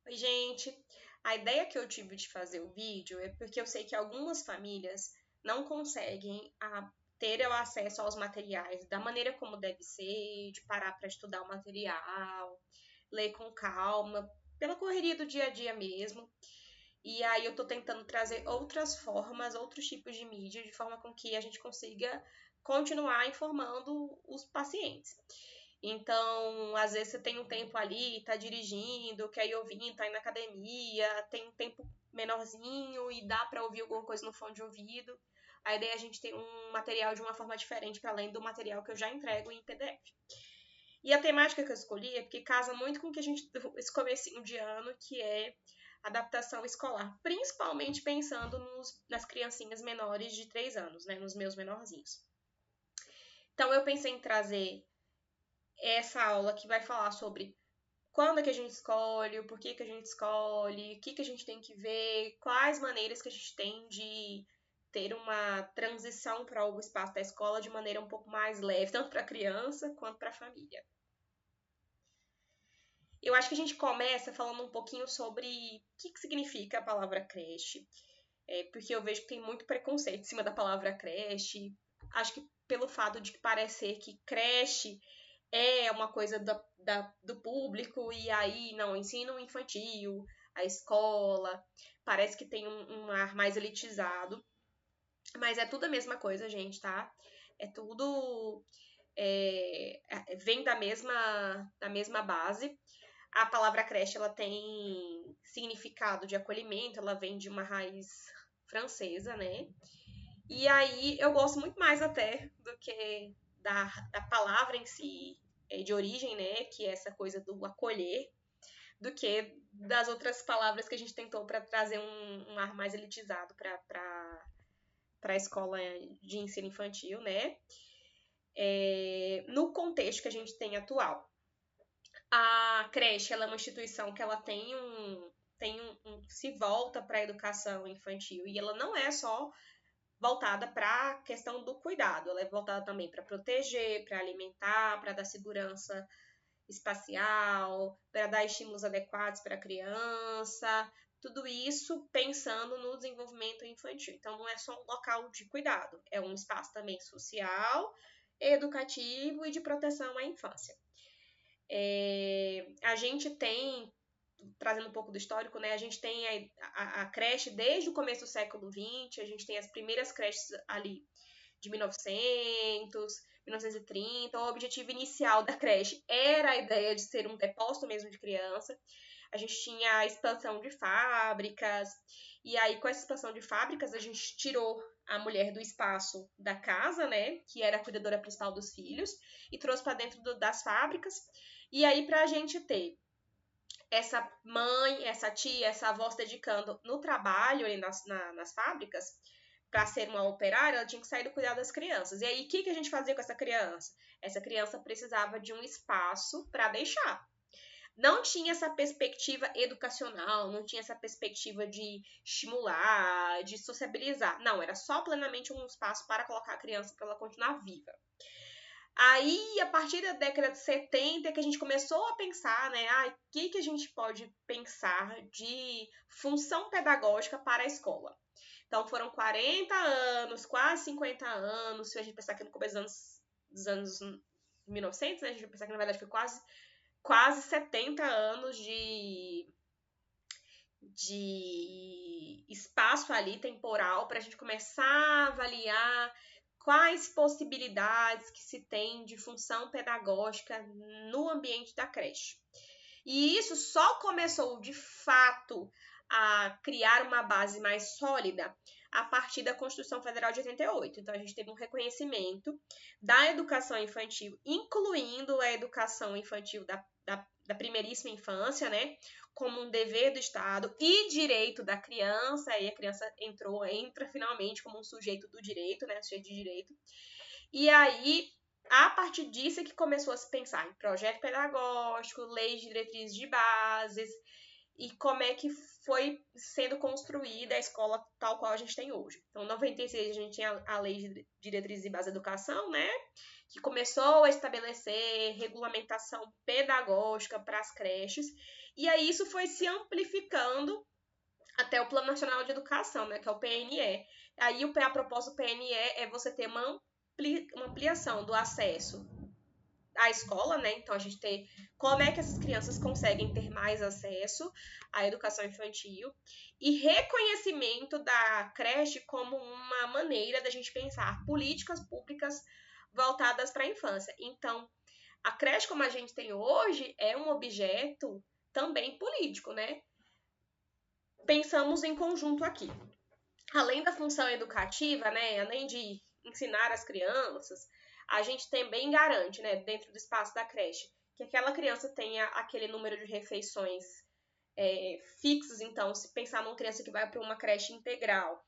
Oi, gente! A ideia que eu tive de fazer o vídeo é porque eu sei que algumas famílias não conseguem ter o acesso aos materiais da maneira como deve ser, de parar para estudar o material, ler com calma, pela correria do dia a dia mesmo. E aí eu tô tentando trazer outras formas, outros tipos de mídia, de forma com que a gente consiga continuar informando os pacientes. Então, às vezes você tem um tempo ali, tá dirigindo, quer ir ouvindo, tá indo na academia, tem um tempo menorzinho e dá para ouvir alguma coisa no fone de ouvido. A ideia é a gente ter um material de uma forma diferente, para além do material que eu já entrego em PDF. E a temática que eu escolhi é porque casa muito com o que a gente esse comecinho de ano, que é adaptação escolar, principalmente pensando nas criancinhas menores de 3 anos, né, nos meus menorzinhos. Então eu pensei em trazer essa aula que vai falar sobre quando é que a gente escolhe, o porquê que a gente escolhe, o que a gente tem que ver, quais maneiras que a gente tem de ter uma transição para o espaço da escola de maneira um pouco mais leve, tanto para a criança quanto para a família. Eu acho que a gente começa falando um pouquinho sobre o que significa a palavra creche, porque eu vejo que tem muito preconceito em cima da palavra creche. Acho que pelo fato de parecer que creche é uma coisa do público, e aí, não, ensino infantil, a escola, parece que tem um ar mais elitizado, mas é tudo a mesma coisa, gente, tá? É tudo. Vem da mesma base. A palavra creche, ela tem significado de acolhimento, ela vem de uma raiz francesa, né? E aí eu gosto muito mais até do que da palavra em si, de origem, né? Que é essa coisa do acolher, do que das outras palavras que a gente tentou para trazer um ar mais elitizado para a escola de ensino infantil, né? No contexto que a gente tem atual. A creche, ela é uma instituição que ela se volta para a educação infantil, e ela não é só voltada para a questão do cuidado, ela é voltada também para proteger, para alimentar, para dar segurança espacial, para dar estímulos adequados para a criança, tudo isso pensando no desenvolvimento infantil. Então não é só um local de cuidado, é um espaço também social, educativo e de proteção à infância. A gente tem, trazendo um pouco do histórico, né? A gente tem a creche desde o começo do século XX, a gente tem as primeiras creches ali de 1900, 1930. O objetivo inicial da creche era a ideia de ser um depósito mesmo de criança. A gente tinha a expansão de fábricas, e aí com essa expansão de fábricas a gente tirou a mulher do espaço da casa, né, que era a cuidadora principal dos filhos, e trouxe para dentro das fábricas. E aí para a gente ter essa mãe, essa tia, essa avó se dedicando no trabalho ali nas fábricas, para ser uma operária, ela tinha que sair do cuidado das crianças. E aí, o que a gente fazia com essa criança? Essa criança precisava de um espaço para deixar. Não tinha essa perspectiva educacional, não tinha essa perspectiva de estimular, de sociabilizar. Não, era só plenamente um espaço para colocar a criança para ela continuar viva. Aí, a partir da década de 70, que a gente começou a pensar, né? O que a gente pode pensar de função pedagógica para a escola? Então, foram 40 anos, quase 50 anos, se a gente pensar que no começo dos anos 1900, né? A gente pensar que, na verdade, foi quase 70 anos de espaço ali temporal para a gente começar a avaliar quais possibilidades que se tem de função pedagógica no ambiente da creche. E isso só começou de fato a criar uma base mais sólida a partir da Constituição Federal de 88. Então a gente teve um reconhecimento da educação infantil, incluindo a educação infantil da primeiríssima infância, né, como um dever do Estado e direito da criança, e a criança entra finalmente como um sujeito do direito, né, sujeito de direito. E aí, a partir disso é que começou a se pensar em projeto pedagógico, leis de diretrizes de bases, e como é que foi sendo construída a escola tal qual a gente tem hoje. Então, em 96 a gente tinha a lei de diretrizes e bases da educação, né, que começou a estabelecer regulamentação pedagógica para as creches, e aí isso foi se amplificando até o Plano Nacional de Educação, né, que é o PNE. Aí a proposta do PNE é você ter uma ampliação do acesso à escola, né? Então a gente tem como é que essas crianças conseguem ter mais acesso à educação infantil e reconhecimento da creche como uma maneira da gente pensar políticas públicas voltadas para a infância. Então, a creche como a gente tem hoje é um objeto também político, né? Pensamos em conjunto aqui. Além da função educativa, né, além de ensinar as crianças, a gente também garante, né, dentro do espaço da creche, que aquela criança tenha aquele número de refeições fixos. Então, se pensar numa criança que vai para uma creche integral,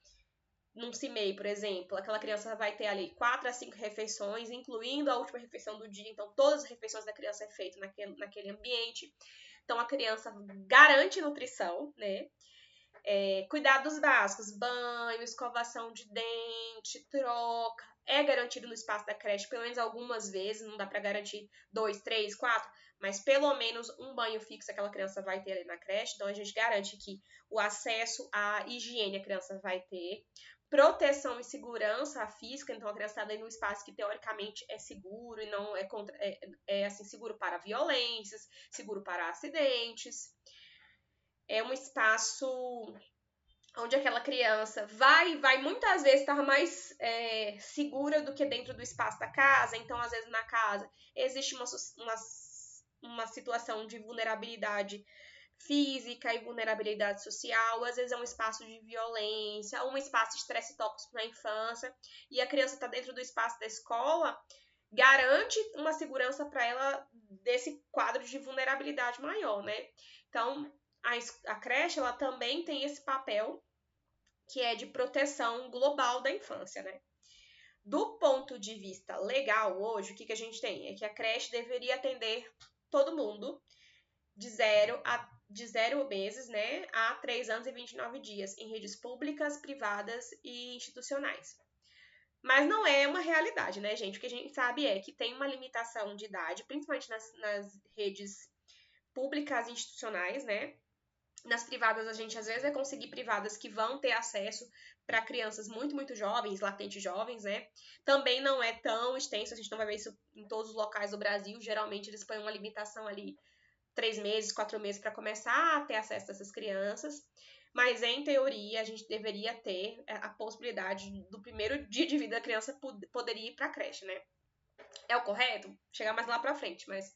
num CIMEI, por exemplo, aquela criança vai ter ali 4 a 5 refeições, incluindo a última refeição do dia. Então, todas as refeições da criança é feita naquele ambiente. Então, a criança garante nutrição, né? Cuidados básicos, banho, escovação de dente, troca, é garantido no espaço da creche, pelo menos algumas vezes, não dá para garantir 2, 3, 4, mas pelo menos um banho fixo aquela criança vai ter ali na creche, então a gente garante que o acesso à higiene a criança vai ter, proteção e segurança física, então a criança está dentro de um espaço que teoricamente é seguro e não assim, seguro para violências, seguro para acidentes. É um espaço onde aquela criança vai muitas vezes estar mais segura do que dentro do espaço da casa. Então, às vezes, na casa existe uma situação de vulnerabilidade física e vulnerabilidade social, às vezes é um espaço de violência, um espaço de estresse tóxico na infância, e a criança está dentro do espaço da escola, garante uma segurança para ela desse quadro de vulnerabilidade maior, né? Então, a creche, ela também tem esse papel que é de proteção global da infância, né? Do ponto de vista legal, hoje, o que a gente tem? É que a creche deveria atender todo mundo de 0 meses, né, a 3 anos e 29 dias, em redes públicas, privadas e institucionais. Mas não é uma realidade, né, gente? O que a gente sabe é que tem uma limitação de idade, principalmente nas redes públicas e institucionais, né? Nas privadas, a gente às vezes vai conseguir privadas que vão ter acesso para crianças muito, muito jovens, latentes jovens, né? Também não é tão extenso, a gente não vai ver isso em todos os locais do Brasil. Geralmente eles põem uma limitação ali, 3 meses, 4 meses, para começar a ter acesso a essas crianças. Mas, em teoria, a gente deveria ter a possibilidade do primeiro dia de vida da criança poderia ir para a creche, né? É o correto? Chegar mais lá para frente, mas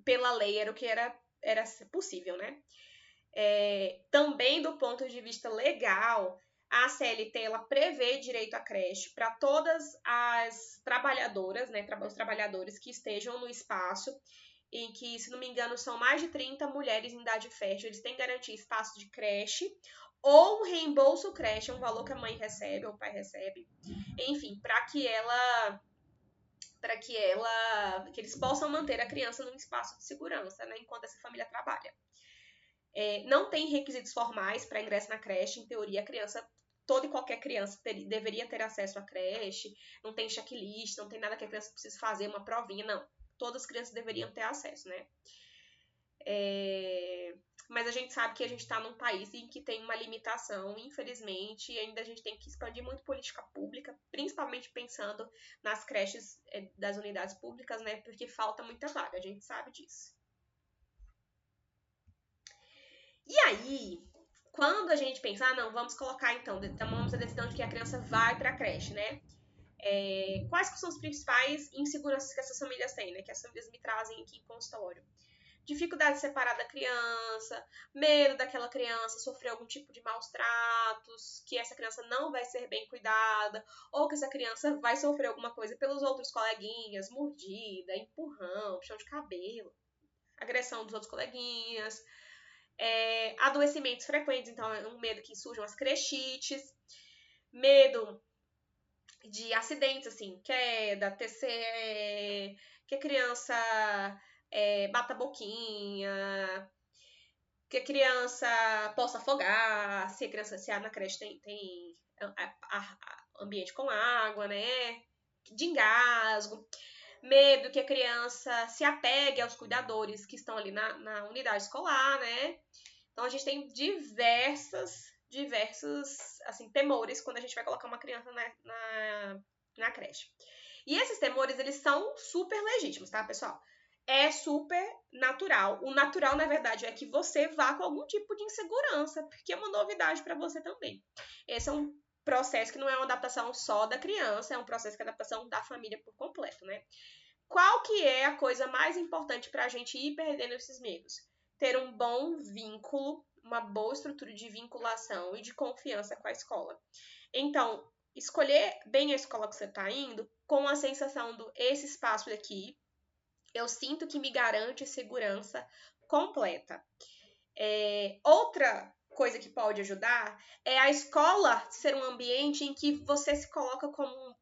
pela lei era o que era possível, né? Também do ponto de vista legal, a CLT ela prevê direito à creche para todas as trabalhadoras, né, os trabalhadores que estejam no espaço, em que, se não me engano, são mais de 30 mulheres em idade fértil, eles têm que garantir espaço de creche ou um reembolso creche, um valor que a mãe recebe ou o pai recebe, enfim, para que eles possam manter a criança num espaço de segurança, né, enquanto essa família trabalha. Não tem requisitos formais para ingresso na creche. Em teoria, a criança, toda e qualquer criança deveria ter acesso à creche. Não tem checklist, não tem nada que a criança precise fazer, uma provinha, não. Todas as crianças deveriam ter acesso, né? Mas a gente sabe que a gente está num país em que tem uma limitação, infelizmente, e ainda a gente tem que expandir muito política pública, principalmente pensando nas creches das unidades públicas, né? Porque falta muita vaga, a gente sabe disso. E aí, quando a gente pensa, não, vamos colocar então, tomamos a decisão de que a criança vai para a creche, né? Quais são os principais inseguranças que essas famílias têm, né? Que as famílias me trazem aqui em consultório? Dificuldade de separar da criança, medo daquela criança sofrer algum tipo de maus tratos, que essa criança não vai ser bem cuidada, ou que essa criança vai sofrer alguma coisa pelos outros coleguinhas, mordida, empurrão, puxão de cabelo, agressão dos outros coleguinhas. Adoecimentos frequentes, então é um medo que surjam as crechites, medo de acidentes, assim, queda, TCE, que a criança bata a boquinha, que a criança possa afogar, se na creche tem ambiente com água, né? de engasgo, medo que a criança se apegue aos cuidadores que estão ali na unidade escolar, né? Então, a gente tem diversos, assim, temores quando a gente vai colocar uma criança na creche. E esses temores, eles são super legítimos, tá, pessoal? É super natural. O natural, na verdade, é que você vá com algum tipo de insegurança, porque é uma novidade para você também. Esse é um processo que não é uma adaptação só da criança, é um processo que é adaptação da família por completo, né? Qual que é a coisa mais importante para a gente ir perdendo esses medos? Ter um bom vínculo, uma boa estrutura de vinculação e de confiança com a escola. Então, escolher bem a escola que você está indo, com a sensação do esse espaço aqui, eu sinto que me garante segurança completa. Outra coisa que pode ajudar é a escola ser um ambiente em que você se coloca como um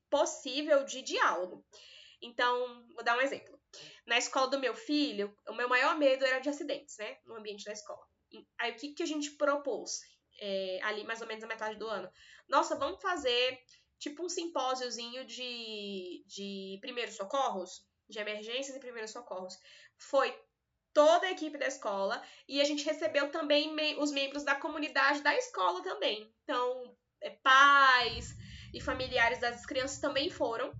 possível de diálogo. Então, vou dar um exemplo. Na escola do meu filho, o meu maior medo era de acidentes, né? No ambiente da escola. Aí, o que a gente propôs ali, mais ou menos, na metade do ano? Nossa, vamos fazer, tipo, um simpósiozinho de primeiros socorros, de emergências e primeiros socorros. Foi toda a equipe da escola e a gente recebeu também os membros da comunidade da escola também. Então, pais e familiares das crianças também foram.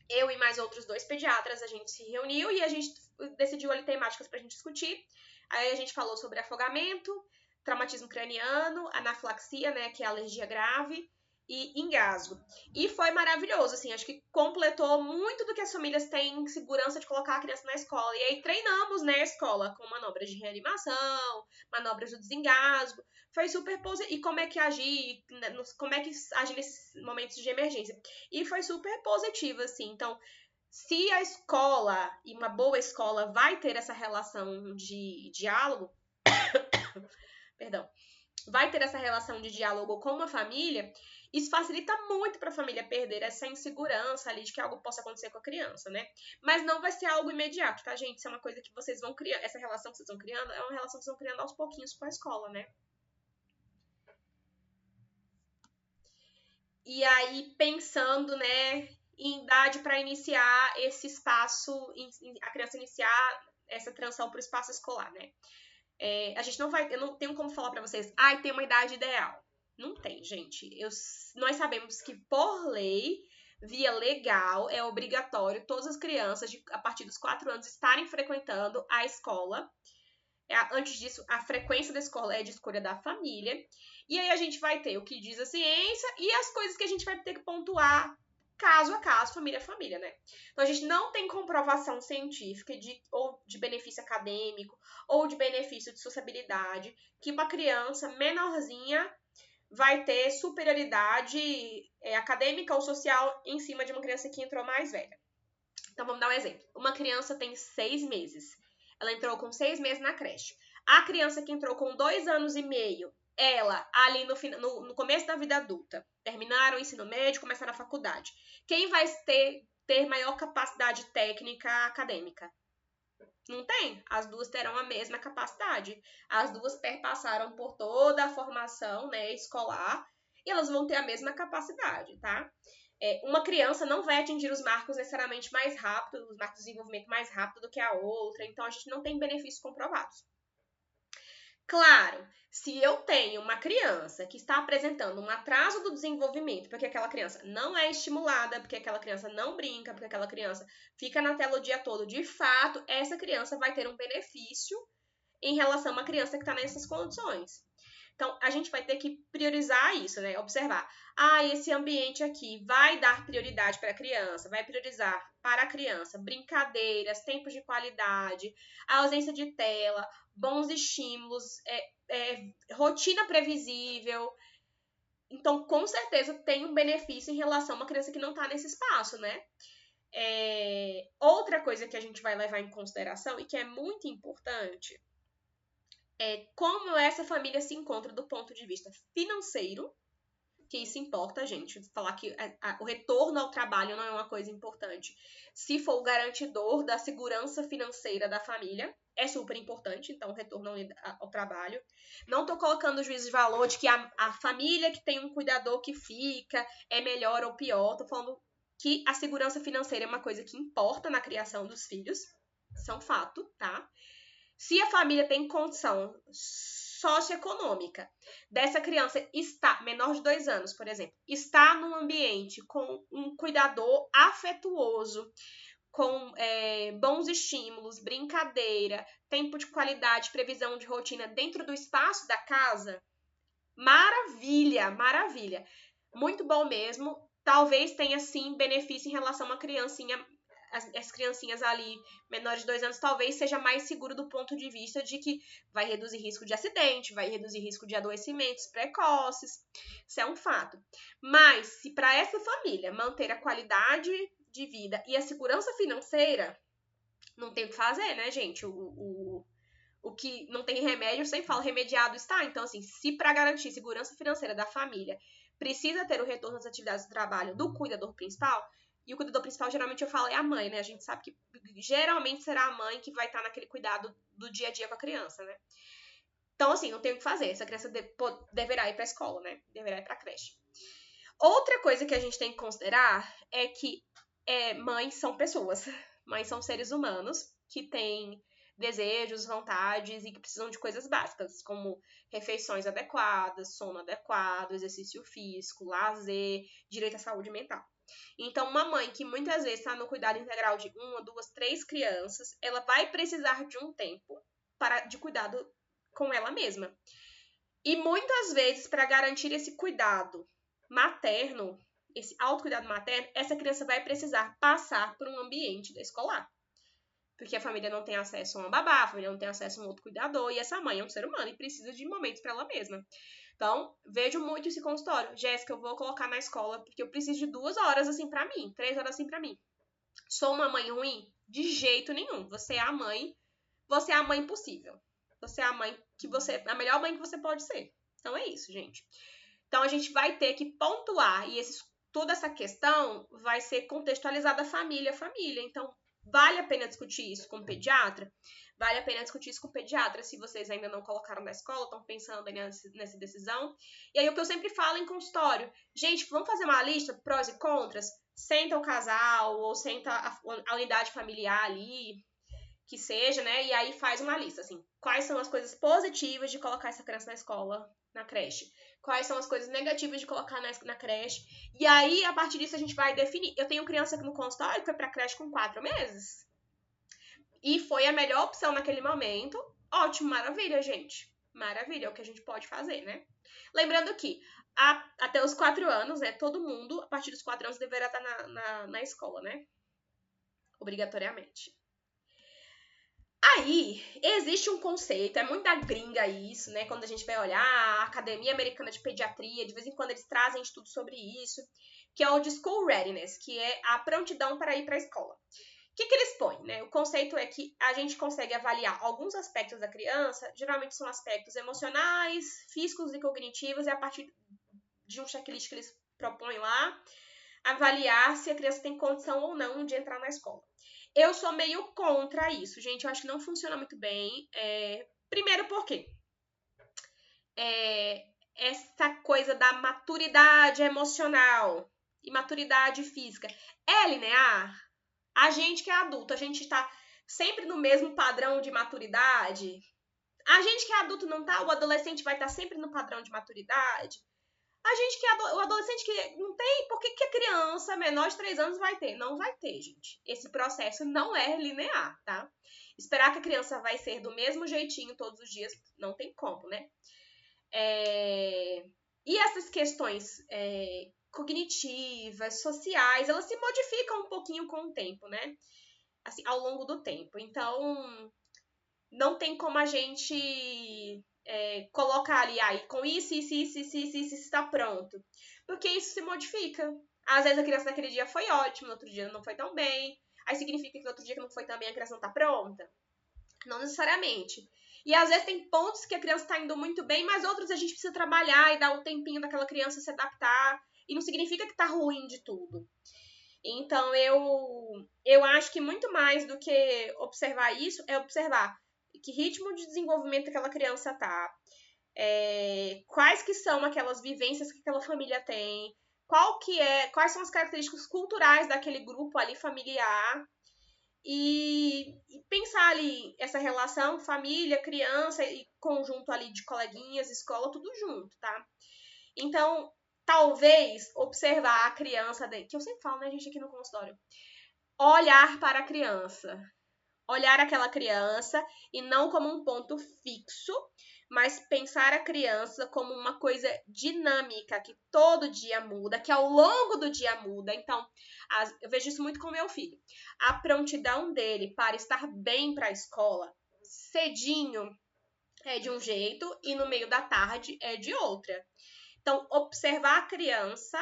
Eu e mais outros 2 pediatras, a gente se reuniu e a gente decidiu ali temáticas pra gente discutir. Aí a gente falou sobre afogamento, traumatismo craniano, anafilaxia, né, que é alergia grave, e engasgo. E foi maravilhoso, assim, acho que completou muito do que as famílias têm segurança de colocar a criança na escola. E aí treinamos, né, a escola com manobras de reanimação, manobras do desengasgo. Foi super positivo. E como é que agir, como é que agir nesses momentos de emergência. E foi super positivo, assim. Então, se a escola, e uma boa escola, vai ter essa relação de diálogo, perdão, vai ter essa relação de diálogo com uma família, isso facilita muito para a família perder essa insegurança ali de que algo possa acontecer com a criança, né? Mas não vai ser algo imediato, tá, gente? Isso é uma coisa que vocês vão criar, essa relação que vocês vão criando, é uma relação que vocês vão criando aos pouquinhos com a escola, né? E aí, pensando, né, em idade para iniciar esse espaço, a criança iniciar essa transição para o espaço escolar, né? A gente não vai, eu não tenho como falar para vocês, tem uma idade ideal. Não tem, gente. Nós sabemos que, por lei, via legal, é obrigatório todas as crianças, a partir dos 4 anos, estarem frequentando a escola. Antes disso, a frequência da escola é de escolha da família. E aí a gente vai ter o que diz a ciência e as coisas que a gente vai ter que pontuar caso a caso, família a família, né? Então a gente não tem comprovação científica ou de benefício acadêmico ou de benefício de sociabilidade que uma criança menorzinha vai ter superioridade acadêmica ou social em cima de uma criança que entrou mais velha. Então vamos dar um exemplo. Uma criança tem 6 meses. Ela entrou com 6 meses na creche. A criança que entrou com 2 anos e meio, ela, ali no começo da vida adulta, terminaram o ensino médio, começaram a faculdade. Quem vai ter maior capacidade técnica acadêmica? Não tem. As duas terão a mesma capacidade. As duas perpassaram por toda a formação, né, escolar e elas vão ter a mesma capacidade, tá? Uma criança não vai atingir os marcos necessariamente mais rápido, os marcos de desenvolvimento mais rápido do que a outra, então a gente não tem benefícios comprovados. Claro, se eu tenho uma criança que está apresentando um atraso do desenvolvimento, porque aquela criança não é estimulada, porque aquela criança não brinca, porque aquela criança fica na tela o dia todo, de fato, essa criança vai ter um benefício em relação a uma criança que está nessas condições. Então, a gente vai ter que priorizar isso, né? Observar. Esse ambiente aqui vai dar prioridade para a criança, vai priorizar para a criança brincadeiras, tempos de qualidade, a ausência de tela, bons estímulos, rotina previsível. Então, com certeza, tem um benefício em relação a uma criança que não está nesse espaço, né? Outra coisa que a gente vai levar em consideração e que é muito importante como essa família se encontra do ponto de vista financeiro, que isso importa, gente. Falar que o retorno ao trabalho não é uma coisa importante. Se for o garantidor da segurança financeira da família, é super importante, então, o retorno ao trabalho. Não tô colocando o juízo de valor de que a família que tem um cuidador que fica é melhor ou pior. Tô falando que a segurança financeira é uma coisa que importa na criação dos filhos, isso é um fato, tá? Se a família tem condição socioeconômica dessa criança está, menor de 2 anos, por exemplo, está num ambiente com um cuidador afetuoso, com bons estímulos, brincadeira, tempo de qualidade, previsão de rotina dentro do espaço da casa, maravilha, maravilha. Muito bom mesmo. Talvez tenha, sim, benefício em relação a uma criancinha, as criancinhas ali, menores de 2 anos, talvez seja mais seguro do ponto de vista de que vai reduzir risco de acidente, vai reduzir risco de adoecimentos precoces. Isso é um fato. Mas, se para essa família manter a qualidade de vida e a segurança financeira, não tem o que fazer, né, gente? O que não tem remédio, eu sempre falo, remediado está. Então, assim, se para garantir segurança financeira da família precisa ter o retorno às atividades do trabalho do cuidador principal, e o cuidador principal, geralmente eu falo, é a mãe, né? A gente sabe que geralmente será a mãe que vai estar naquele cuidado do dia a dia com a criança, né? Então, assim, não tem o que fazer. Essa criança deverá ir para a escola, né? Deverá ir para a creche. Outra coisa que a gente tem que considerar é que mães são pessoas. Mães são seres humanos que têm desejos, vontades e que precisam de coisas básicas, como refeições adequadas, sono adequado, exercício físico, lazer, direito à saúde mental. Então, uma mãe que muitas vezes está no cuidado integral de 1, 2, 3 crianças, ela vai precisar de um tempo de cuidado com ela mesma. E muitas vezes, para garantir esse cuidado materno, esse autocuidado materno, essa criança vai precisar passar por um ambiente escolar. Porque a família não tem acesso a uma babá, a família não tem acesso a um outro cuidador, e essa mãe é um ser humano e precisa de momentos para ela mesma. Então, vejo muito esse consultório. Jéssica, eu vou colocar na escola porque eu preciso de 2 horas assim para mim, 3 horas assim para mim. Sou uma mãe ruim? De jeito nenhum. Você é a mãe possível. Você é a a melhor mãe que você pode ser. Então é isso, gente. Então a gente vai ter que pontuar e toda essa questão vai ser contextualizada família a família. Então, vale a pena discutir isso com o pediatra? Vale a pena discutir isso com o pediatra se vocês ainda não colocaram na escola, estão pensando nessa decisão. E aí, o que eu sempre falo em consultório, gente, vamos fazer uma lista, prós e contras? Senta o casal ou senta a unidade familiar ali, que seja, né? E aí faz uma lista, assim, quais são as coisas positivas de colocar essa criança na escola, na creche? Quais são as coisas negativas de colocar na creche? E aí, a partir disso, a gente vai definir. Eu tenho criança aqui no consultório que foi pra creche com 4 meses. E foi a melhor opção naquele momento. Ótimo, maravilha, gente. Maravilha, é o que a gente pode fazer, né? Lembrando que até os 4 anos, né? Todo mundo, a partir dos 4 anos, deverá estar na escola, né? Obrigatoriamente. Aí, existe um conceito, é muito da gringa isso, né? Quando a gente vai olhar a Academia Americana de Pediatria, de vez em quando eles trazem estudos sobre isso, que é o de School Readiness, que é a prontidão para ir para a escola. O que eles põem, né? O conceito é que a gente consegue avaliar alguns aspectos da criança, geralmente são aspectos emocionais, físicos e cognitivos, e a partir de um checklist que eles propõem lá, avaliar se a criança tem condição ou não de entrar na escola. Eu sou meio contra isso, gente. Eu acho que não funciona muito bem. Primeiro porque essa coisa da maturidade emocional e maturidade física é linear? A gente que é adulto, a gente tá sempre no mesmo padrão de maturidade? A gente que é adulto não tá? O adolescente vai estar sempre no padrão de maturidade? A gente que o adolescente que não tem, por que a criança menor de 3 anos vai ter? Não vai ter, gente. Esse processo não é linear, tá? Esperar que a criança vai ser do mesmo jeitinho todos os dias, não tem como, né? E essas questões cognitivas, sociais, elas se modificam um pouquinho com o tempo, né? Assim, ao longo do tempo. Então, não tem como a gente colocar ali, com isso está pronto. Porque isso se modifica. Às vezes a criança naquele dia foi ótima, no outro dia não foi tão bem. Aí significa que no outro dia que não foi tão bem, a criança não tá pronta? Não necessariamente. E às vezes tem pontos que a criança tá indo muito bem, mas outros a gente precisa trabalhar e dar um tempinho daquela criança se adaptar. E não significa que tá ruim de tudo. Então, eu acho que muito mais do que observar isso, é observar que ritmo de desenvolvimento aquela criança tá, quais que são aquelas vivências que aquela família tem, quais são as características culturais daquele grupo ali familiar e pensar ali essa relação família, criança e conjunto ali de coleguinhas, escola, tudo junto, tá? Então, talvez observar a criança, que eu sempre falo, né, gente, aqui no consultório, olhar para a criança. Olhar aquela criança e não como um ponto fixo, mas pensar a criança como uma coisa dinâmica, que todo dia muda, que ao longo do dia muda. Então, eu vejo isso muito com meu filho. A prontidão dele para estar bem para a escola, cedinho, é de um jeito e no meio da tarde é de outra. Então, observar a criança,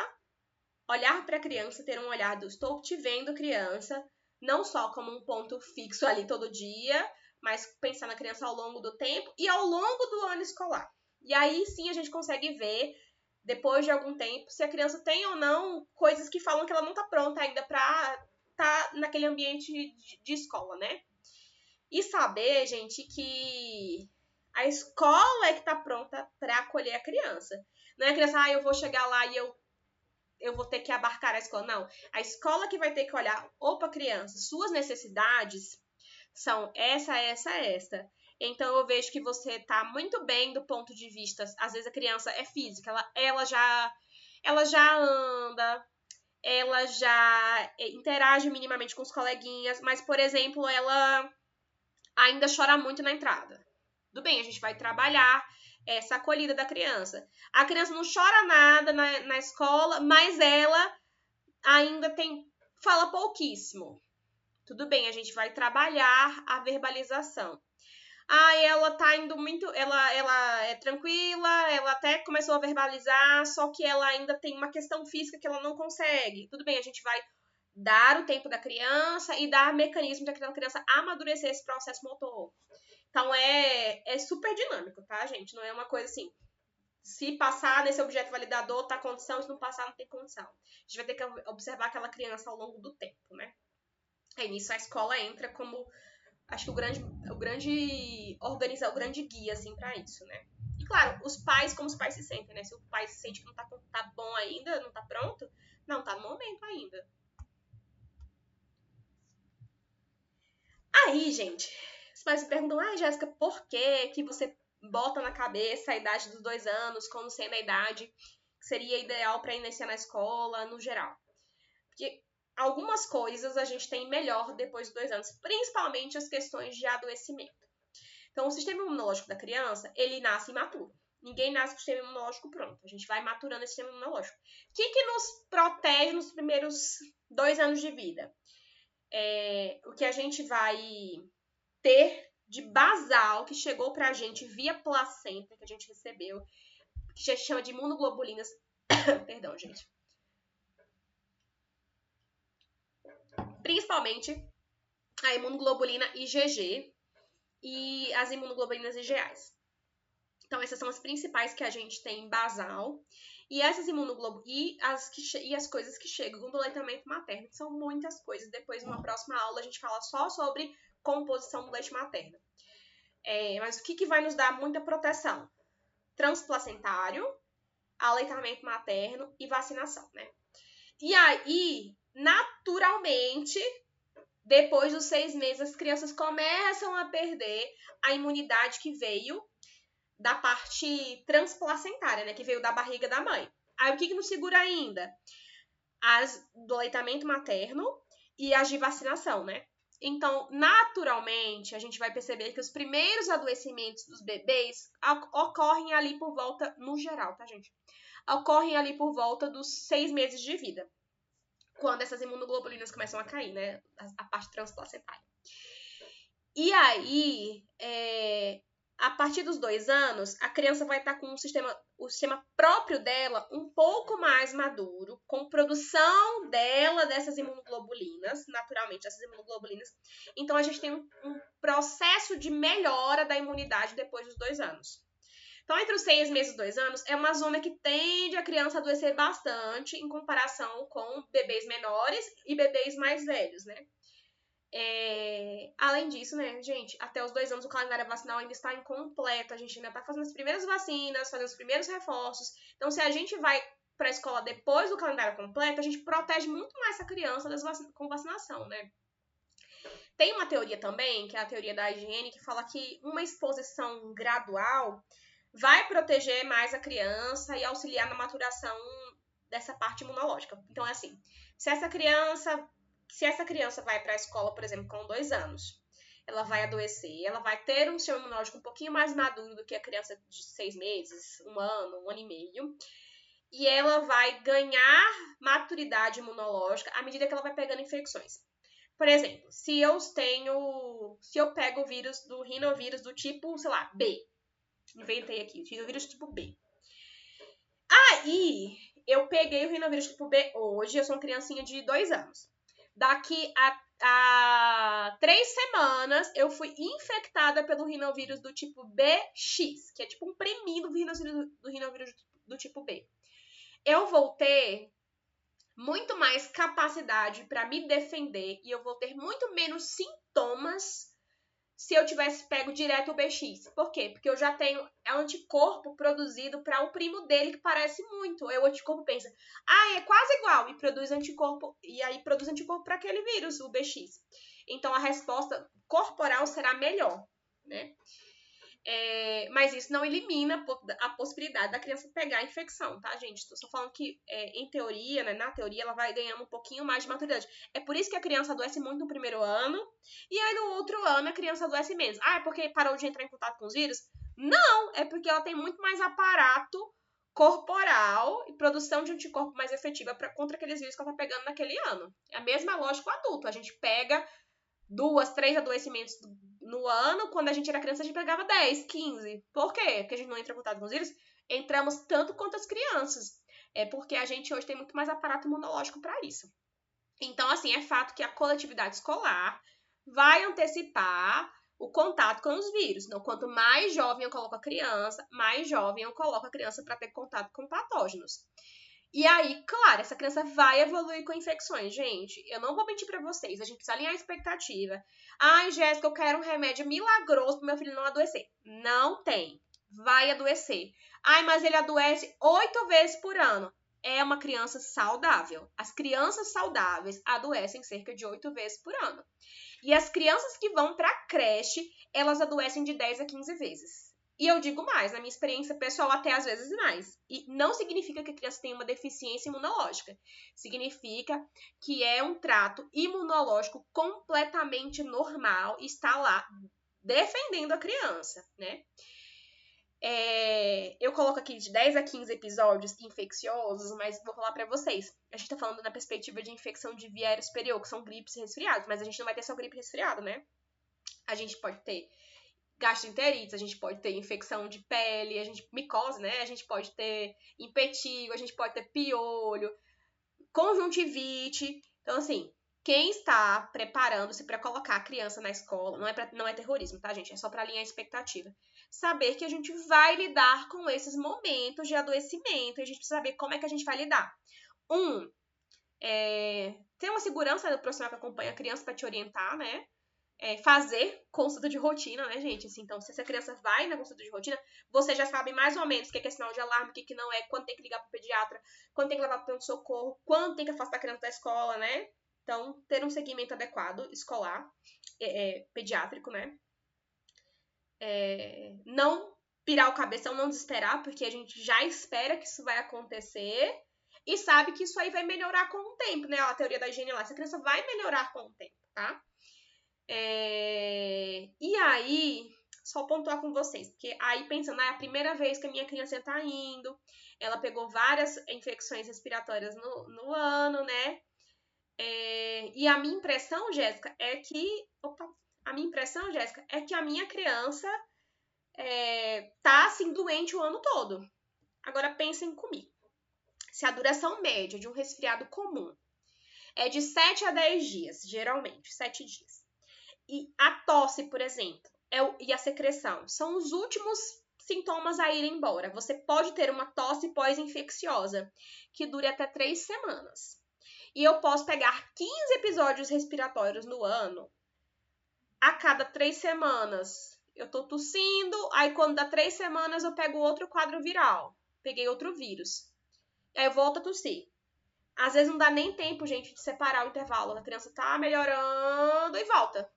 olhar para a criança, ter um olhar do estou te vendo, criança, não só como um ponto fixo ali todo dia, mas pensar na criança ao longo do tempo e ao longo do ano escolar. E aí sim a gente consegue ver, depois de algum tempo, se a criança tem ou não coisas que falam que ela não está pronta ainda para estar naquele ambiente de escola, né? E saber, gente, que a escola é que está pronta para acolher a criança. Não é a criança, eu vou chegar lá e eu vou ter que abarcar a escola. Não, a escola que vai ter que olhar, opa, criança, suas necessidades são essa. Então, eu vejo que você tá muito bem do ponto de vista, às vezes a criança é física, ela já anda, ela já interage minimamente com os coleguinhas, mas, por exemplo, ela ainda chora muito na entrada. Tudo bem, a gente vai trabalhar essa acolhida da criança. A criança não chora nada na escola, mas ela ainda fala pouquíssimo. Tudo bem, a gente vai trabalhar a verbalização. Ela tá indo muito, ela é tranquila, ela até começou a verbalizar, só que ela ainda tem uma questão física que ela não consegue. Tudo bem, a gente vai dar o tempo da criança e dar mecanismo para aquela criança amadurecer esse processo motor. Então, é super dinâmico, tá, gente? Não é uma coisa assim, se passar nesse objeto validador, tá condição, se não passar, não tem condição. A gente vai ter que observar aquela criança ao longo do tempo, né? Aí, nisso, a escola entra como, acho que o grande guia, assim, pra isso, né? E, claro, os pais, como os pais se sentem, né? Se o pai se sente que não tá bom ainda, não tá pronto, não, tá no momento ainda. Aí, gente, os pais me perguntam, Jéssica, por que você bota na cabeça a idade dos 2 anos como sendo a idade que seria ideal para iniciar na escola, no geral? Porque algumas coisas a gente tem melhor depois dos 2 anos, principalmente as questões de adoecimento. Então, o sistema imunológico da criança, ele nasce imaturo. Ninguém nasce com o sistema imunológico pronto. A gente vai maturando esse sistema imunológico. O que nos protege nos primeiros 2 anos de vida? O que a gente vai ter de basal que chegou pra gente via placenta, que a gente recebeu, que já chama de imunoglobulinas. Perdão, gente. Principalmente a imunoglobulina IgG e as imunoglobulinas IgAs. Então, essas são as principais que a gente tem em basal. E essas imunoglobulinas e as coisas que chegam do leitamento materno, que são muitas coisas. Depois, numa próxima aula, a gente fala só sobre composição do leite materno. Mas o que vai nos dar muita proteção? Transplacentário, aleitamento materno e vacinação, né? E aí, naturalmente, depois dos 6 meses, as crianças começam a perder a imunidade que veio da parte transplacentária, né? Que veio da barriga da mãe. Aí, o que nos segura ainda? As do aleitamento materno e as de vacinação, né? Então, naturalmente, a gente vai perceber que os primeiros adoecimentos dos bebês ocorrem ali por volta, no geral, tá, gente? Ocorrem ali por volta dos 6 meses de vida. Quando essas imunoglobulinas começam a cair, né? A parte transplacentária. E aí, a partir dos 2 anos, a criança vai estar com o sistema próprio dela um pouco mais maduro, com produção dela dessas imunoglobulinas, naturalmente, essas imunoglobulinas. Então, a gente tem um processo de melhora da imunidade depois dos 2 anos. Então, entre os 6 meses e 2 anos, é uma zona que tende a criança a adoecer bastante em comparação com bebês menores e bebês mais velhos, né? Além disso, né, gente, até os 2 anos o calendário vacinal ainda está incompleto, a gente ainda está fazendo as primeiras vacinas, fazendo os primeiros reforços. Então, se a gente vai para a escola depois do calendário completo, a gente protege muito mais essa criança com vacinação, né? Tem uma teoria também, que é a teoria da higiene, que fala que uma exposição gradual vai proteger mais a criança e auxiliar na maturação dessa parte imunológica. Então, é assim, se essa criança vai para a escola, por exemplo, com 2 anos, ela vai adoecer, ela vai ter um sistema imunológico um pouquinho mais maduro do que a criança de 6 meses, 1 ano, 1 ano e meio, e ela vai ganhar maturidade imunológica à medida que ela vai pegando infecções. Por exemplo, se eu pego o vírus do rinovírus do tipo, sei lá, B. Inventei aqui, rinovírus tipo B. Aí, eu peguei o rinovírus tipo B hoje, eu sou uma criancinha de 2 anos. Daqui a 3 semanas, eu fui infectada pelo rinovírus do tipo BX, que é tipo um preminho do rinovírus do tipo B. Eu vou ter muito mais capacidade para me defender e eu vou ter muito menos sintomas se eu tivesse pego direto o BX. Por quê? Porque eu já tenho anticorpo produzido para o primo dele que parece muito. Aí o anticorpo pensa, é quase igual, e produz anticorpo, e aí produz anticorpo para aquele vírus, o BX. Então a resposta corporal será melhor, né? Mas isso não elimina a possibilidade da criança pegar a infecção, tá, gente? Estou só falando que, em teoria, né, na teoria, ela vai ganhando um pouquinho mais de maturidade. É por isso que a criança adoece muito no primeiro ano, e aí no outro ano a criança adoece menos. É porque parou de entrar em contato com os vírus? Não, é porque ela tem muito mais aparato corporal e produção de anticorpo mais efetiva contra aqueles vírus que ela tá pegando naquele ano. É a mesma lógica com o adulto. A gente pega 2, 3 adoecimentos no ano, quando a gente era criança, a gente pegava 10, 15. Por quê? Porque a gente não entra em contato com os vírus? Entramos tanto quanto as crianças. É porque a gente hoje tem muito mais aparato imunológico para isso. Então, assim, é fato que a coletividade escolar vai antecipar o contato com os vírus. Então, quanto mais jovem eu coloco a criança, mais jovem eu coloco a criança para ter contato com patógenos. E aí, claro, essa criança vai evoluir com infecções. Gente, eu não vou mentir pra vocês, a gente precisa alinhar a expectativa. Jéssica, eu quero um remédio milagroso pro meu filho não adoecer. Não tem. Vai adoecer. Mas ele adoece 8 vezes por ano. É uma criança saudável. As crianças saudáveis adoecem cerca de 8 vezes por ano. E as crianças que vão pra creche, elas adoecem de 10 a 15 vezes. E eu digo mais, na minha experiência pessoal, até às vezes mais. E não significa que a criança tem uma deficiência imunológica. Significa que é um trato imunológico completamente normal e está lá defendendo a criança, né? Eu coloco aqui de 10 a 15 episódios infecciosos, mas vou falar pra vocês. A gente tá falando na perspectiva de infecção de via aérea superior, que são gripes e resfriados, mas a gente não vai ter só gripe e resfriado, né? A gente pode ter gastroenterite, a gente pode ter infecção de pele, micose, né? A gente pode ter impetigo, a gente pode ter piolho, conjuntivite. Então, assim, quem está preparando-se para colocar a criança na escola, não é terrorismo, tá, gente? É só para alinhar a expectativa. Saber que a gente vai lidar com esses momentos de adoecimento e a gente precisa saber como é que a gente vai lidar. Ter uma segurança do profissional que acompanha a criança para te orientar, né? Fazer consulta de rotina, né, gente? Assim, então, se essa criança vai na consulta de rotina, você já sabe mais ou menos o que é sinal de alarme, o que não é, quando tem que ligar pro pediatra, quando tem que levar pro pronto-socorro, quando tem que afastar a criança da escola, né? Então, ter um segmento adequado, escolar, pediátrico, né? Não pirar o cabeção, não desesperar, porque a gente já espera que isso vai acontecer e sabe que isso aí vai melhorar com o tempo, né? A teoria da higiene lá, essa criança vai melhorar com o tempo, tá? E aí, só pontuar com vocês, porque aí pensando, é a primeira vez que a minha criança tá indo, ela pegou várias infecções respiratórias no ano, né? E a minha impressão, Jéssica, é que a minha criança tá assim doente o ano todo. Agora pensem comigo. Se a duração média de um resfriado comum é de 7 a 10 dias, geralmente, 7 dias. E a tosse, por exemplo, e a secreção são os últimos sintomas a irem embora. Você pode ter uma tosse pós-infecciosa que dure até 3 semanas. E eu posso pegar 15 episódios respiratórios no ano a cada 3 semanas eu tô tossindo, aí quando dá 3 semanas eu pego outro quadro viral. Peguei outro vírus. Aí eu volto a tossir. Às vezes não dá nem tempo, gente, de separar o intervalo. A criança tá melhorando e volta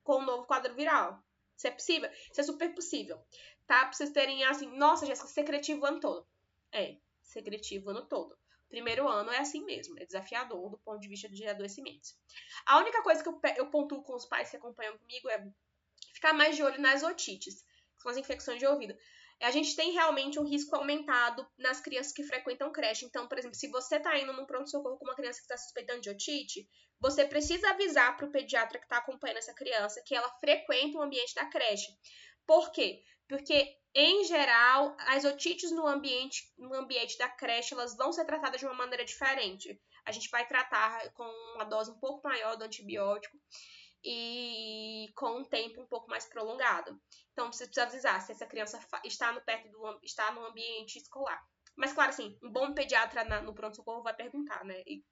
com um novo quadro viral. Isso é possível? Isso é super possível. Tá? Pra vocês terem assim, nossa, Jéssica, secretivo o ano todo. É, secretivo o ano todo. Primeiro ano é assim mesmo, é desafiador do ponto de vista de adoecimentos. A única coisa que eu pontuo com os pais que acompanham comigo é ficar mais de olho nas otites, que são as infecções de ouvido. A gente tem realmente um risco aumentado nas crianças que frequentam creche. Então, por exemplo, se você está indo num pronto-socorro com uma criança que está suspeitando de otite, você precisa avisar para o pediatra que está acompanhando essa criança que ela frequenta o ambiente da creche. Por quê? Porque, em geral, as otites no ambiente da creche, elas vão ser tratadas de uma maneira diferente. A gente vai tratar com uma dose um pouco maior do antibiótico e com um tempo um pouco mais prolongado. Então, você precisa avisar se essa criança está no ambiente escolar. Mas, claro, assim, um bom pediatra no pronto-socorro vai perguntar, né? E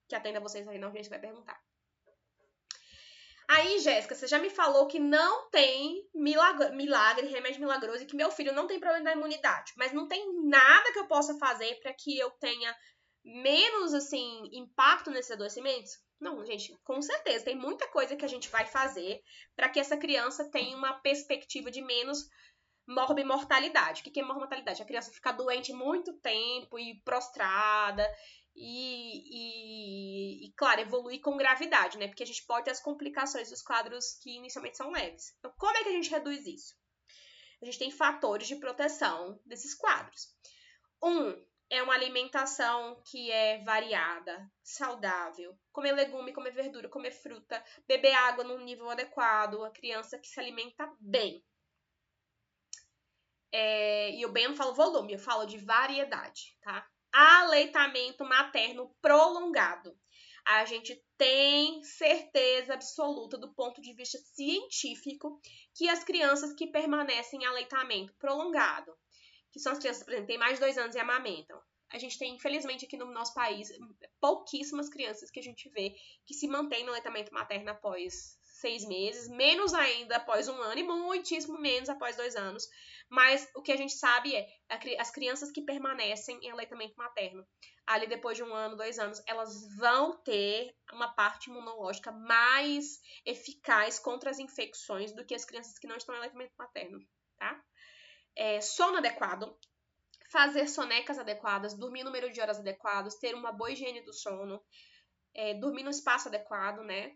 que atenda vocês aí na urgência vai perguntar. Aí, Jéssica, você já me falou que não tem milagre, remédio milagroso e que meu filho não tem problema da imunidade. Mas não tem nada que eu possa fazer para que eu tenha menos, assim, impacto nesses adoecimentos? Não, gente, com certeza. Tem muita coisa que a gente vai fazer para que essa criança tenha uma perspectiva de menos morbimortalidade. O que é morbimortalidade? A criança fica doente muito tempo e prostrada e, claro, evoluir com gravidade, né? Porque a gente pode ter as complicações dos quadros que inicialmente são leves. Então, como é que a gente reduz isso? A gente tem fatores de proteção desses quadros. É uma alimentação que é variada, saudável. Comer legume, comer verdura, comer fruta, beber água num nível adequado, a criança que se alimenta bem. E eu bem não falo volume, eu falo de variedade, tá? Aleitamento materno prolongado. A gente tem certeza absoluta, do ponto de vista científico, que as crianças que permanecem em aleitamento prolongado, que são as crianças, por exemplo, têm mais de 2 anos e amamentam. A gente tem, infelizmente, aqui no nosso país, pouquíssimas crianças que a gente vê que se mantêm no aleitamento materno após 6 meses, menos ainda após 1 ano e muitíssimo menos após 2 anos. Mas o que a gente sabe é as crianças que permanecem em aleitamento materno, ali depois de 1 ano, 2 anos, elas vão ter uma parte imunológica mais eficaz contra as infecções do que as crianças que não estão em aleitamento materno, tá? Sono adequado, fazer sonecas adequadas, dormir no número de horas adequados, ter uma boa higiene do sono, dormir no espaço adequado, né?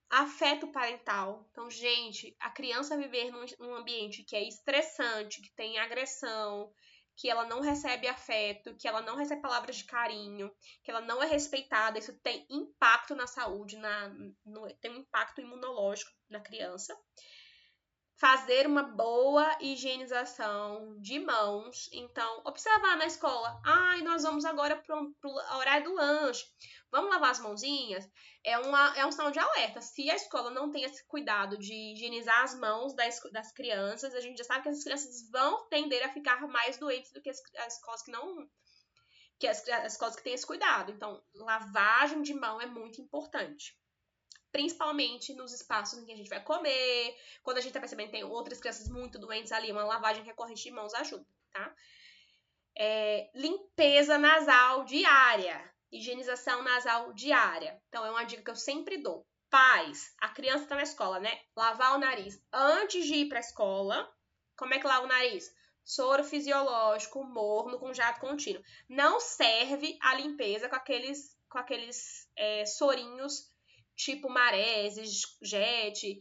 Afeto parental. Então, gente, a criança viver num ambiente que é estressante, que tem agressão, que ela não recebe afeto, que ela não recebe palavras de carinho, que ela não é respeitada, isso tem impacto na saúde, tem um impacto imunológico na criança. Fazer uma boa higienização de mãos. Então, observar na escola. Nós vamos agora pro horário do lanche. Vamos lavar as mãozinhas? É um sinal de alerta. Se a escola não tem esse cuidado de higienizar as mãos das crianças, a gente já sabe que as crianças vão tender a ficar mais doentes do que as escolas que não... que as escolas que têm esse cuidado. Então, lavagem de mão é muito importante. Principalmente nos espaços em que a gente vai comer, quando a gente tá percebendo que tem outras crianças muito doentes ali, uma lavagem recorrente de mãos ajuda, tá? Limpeza nasal diária, higienização nasal diária. Então, é uma dica que eu sempre dou. Pais, a criança tá na escola, né? Lavar o nariz antes de ir pra escola. Como é que lava o nariz? Soro fisiológico, morno, com jato contínuo. Não serve a limpeza com aqueles sorinhos tipo Mareses, Jet,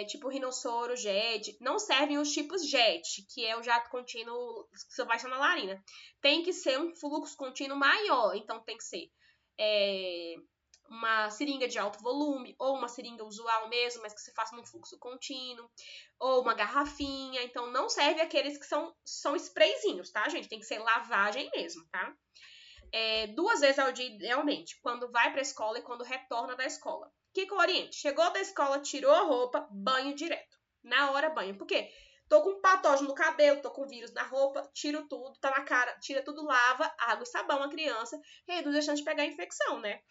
tipo Rinossoro, Jet. Não servem os tipos Jet, que é o jato contínuo que você vai na narina. Tem que ser um fluxo contínuo maior. Então, tem que ser uma seringa de alto volume, ou uma seringa usual mesmo, mas que você faça num fluxo contínuo, ou uma garrafinha. Então, não serve aqueles que são sprayzinhos, tá, gente? Tem que ser lavagem mesmo, tá? 2 vezes ao dia, idealmente, quando vai pra escola e quando retorna da escola. O que eu oriento? Chegou da escola, tirou a roupa, banho direto. Na hora, banho. Por quê? Tô com um patógeno no cabelo, tô com vírus na roupa, tiro tudo, tá na cara, tira tudo, lava, água e sabão a criança, reduz a chance de pegar a infecção, né?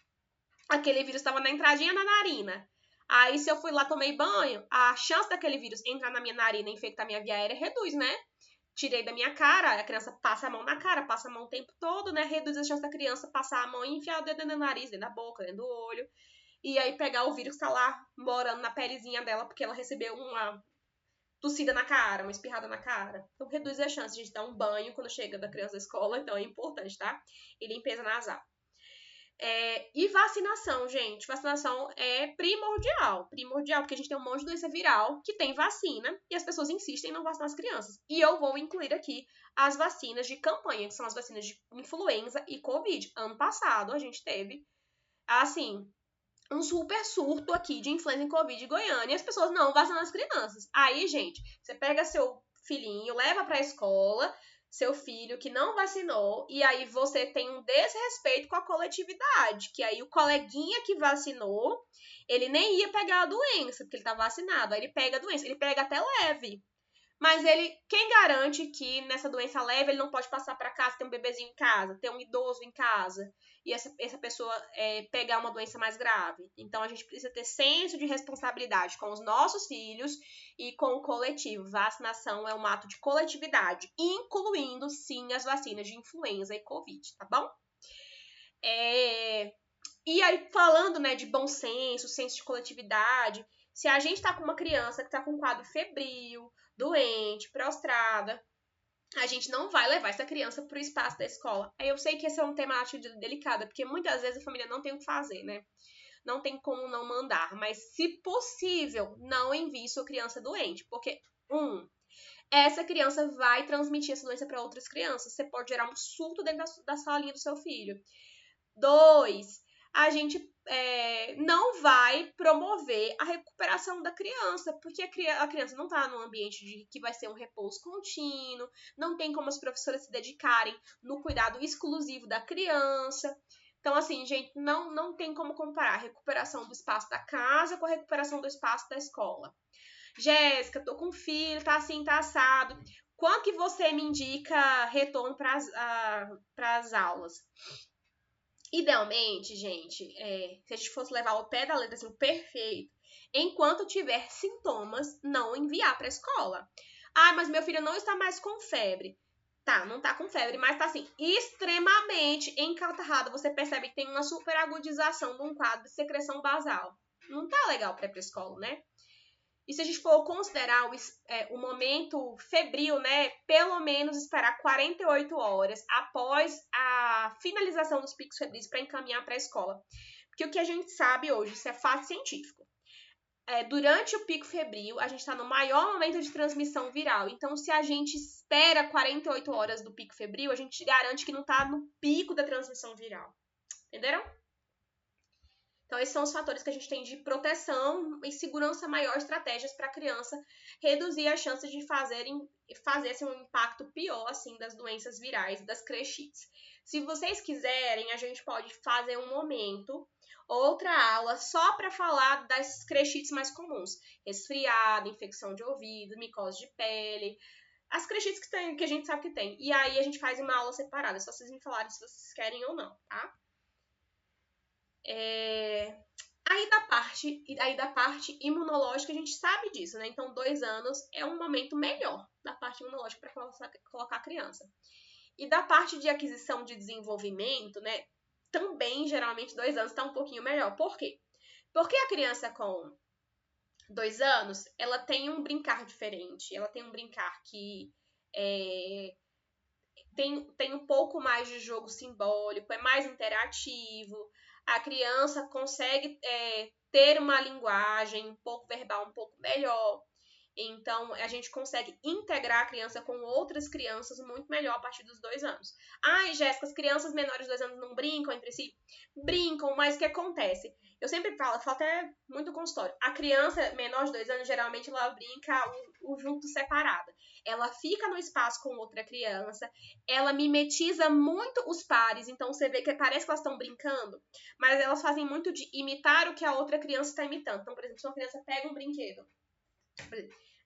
Aquele vírus estava na entradinha na narina. Aí, se eu fui lá, tomei banho, a chance daquele vírus entrar na minha narina e infectar minha via aérea reduz, né? Tirei da minha cara, a criança passa a mão na cara, passa a mão o tempo todo, né? Reduz a chance da criança passar a mão e enfiar o dedo dentro do nariz, dentro da boca, dentro do olho. E aí pegar o vírus que tá lá morando na pelezinha dela, porque ela recebeu uma tossida na cara, uma espirrada na cara. Então reduz a chance de a gente dar um banho quando chega da criança da escola, então é importante, tá? E limpeza nasal. E vacinação, gente. Vacinação é primordial. Primordial, porque a gente tem um monte de doença viral que tem vacina e as pessoas insistem em não vacinar as crianças. E eu vou incluir aqui as vacinas de campanha, que são as vacinas de influenza e Covid. Ano passado a gente teve, assim, um super surto aqui de influenza e Covid em Goiânia e as pessoas não vacinam as crianças. Aí, gente, você pega seu filhinho, leva pra escola, seu filho que não vacinou, e aí você tem um desrespeito com a coletividade, que aí o coleguinha que vacinou, ele nem ia pegar a doença, porque ele tá vacinado, aí ele pega a doença, ele pega até leve. Mas quem garante que nessa doença leve ele não pode passar para casa, ter um bebezinho em casa, ter um idoso em casa, e essa pessoa pegar uma doença mais grave? Então a gente precisa ter senso de responsabilidade com os nossos filhos e com o coletivo. Vacinação é um ato de coletividade, incluindo sim as vacinas de influenza e Covid, tá bom? E aí, falando, né, de bom senso de coletividade, se a gente tá com uma criança que tá com um quadro febril, doente, prostrada, a gente não vai levar essa criança pro espaço da escola. Aí eu sei que esse é um tema delicado, porque muitas vezes a família não tem o que fazer, né? Não tem como não mandar, mas se possível, não envie sua criança doente, porque essa criança vai transmitir essa doença para outras crianças. Você pode gerar um surto dentro da salinha do seu filho. 2, a gente não vai promover a recuperação da criança, porque a criança não está num ambiente que vai ser um repouso contínuo, não tem como as professoras se dedicarem no cuidado exclusivo da criança. Então, assim, gente, não tem como comparar a recuperação do espaço da casa com a recuperação do espaço da escola. Jéssica, tô com filho, tá assim, tá assado. Quando que você me indica retorno para as aulas? Idealmente, gente, se a gente fosse levar o pé da letra, assim, perfeito, enquanto tiver sintomas, não enviar para a escola. Ah, mas meu filho não está mais com febre. Tá, não tá com febre, mas tá assim, extremamente encatarrado. Você percebe que tem uma superagudização de um quadro de secreção basal. Não tá legal para ir pra escola, né? E se a gente for considerar o momento febril, né, pelo menos esperar 48 horas após a finalização dos picos febris para encaminhar para a escola. Porque o que a gente sabe hoje, isso é fato científico. Durante o pico febril, a gente está no maior momento de transmissão viral. Então, se a gente espera 48 horas do pico febril, a gente garante que não está no pico da transmissão viral. Entenderam? Então, esses são os fatores que a gente tem de proteção e segurança maior, estratégias para a criança reduzir a chance de fazer assim, um impacto pior assim, das doenças virais, das crechites. Se vocês quiserem, a gente pode fazer um momento, outra aula, só para falar das crechites mais comuns. Resfriado, infecção de ouvido, micose de pele, as crechites que a gente sabe que tem. E aí a gente faz uma aula separada, só vocês me falarem se vocês querem ou não, tá? Aí da parte imunológica a gente sabe disso, né? Então 2 anos é um momento melhor da parte imunológica para colocar a criança. E da parte de aquisição de desenvolvimento, né? Também geralmente 2 anos está um pouquinho melhor. Por quê? Porque a criança com 2 anos, ela tem um brincar diferente. Ela tem um brincar que tem um pouco mais de jogo simbólico, é mais interativo. A criança consegue ter uma linguagem um pouco verbal, um pouco melhor. Então, a gente consegue integrar a criança com outras crianças muito melhor a partir dos 2 anos. Ai, Jéssica, as crianças menores de 2 anos não brincam entre si? Brincam, mas o que acontece? Eu sempre falo até muito consultório. A criança menor de 2 anos, geralmente, ela brinca o junto separada. Ela fica no espaço com outra criança, ela mimetiza muito os pares, então você vê que parece que elas estão brincando, mas elas fazem muito de imitar o que a outra criança está imitando. Então, por exemplo, se uma criança pega um brinquedo,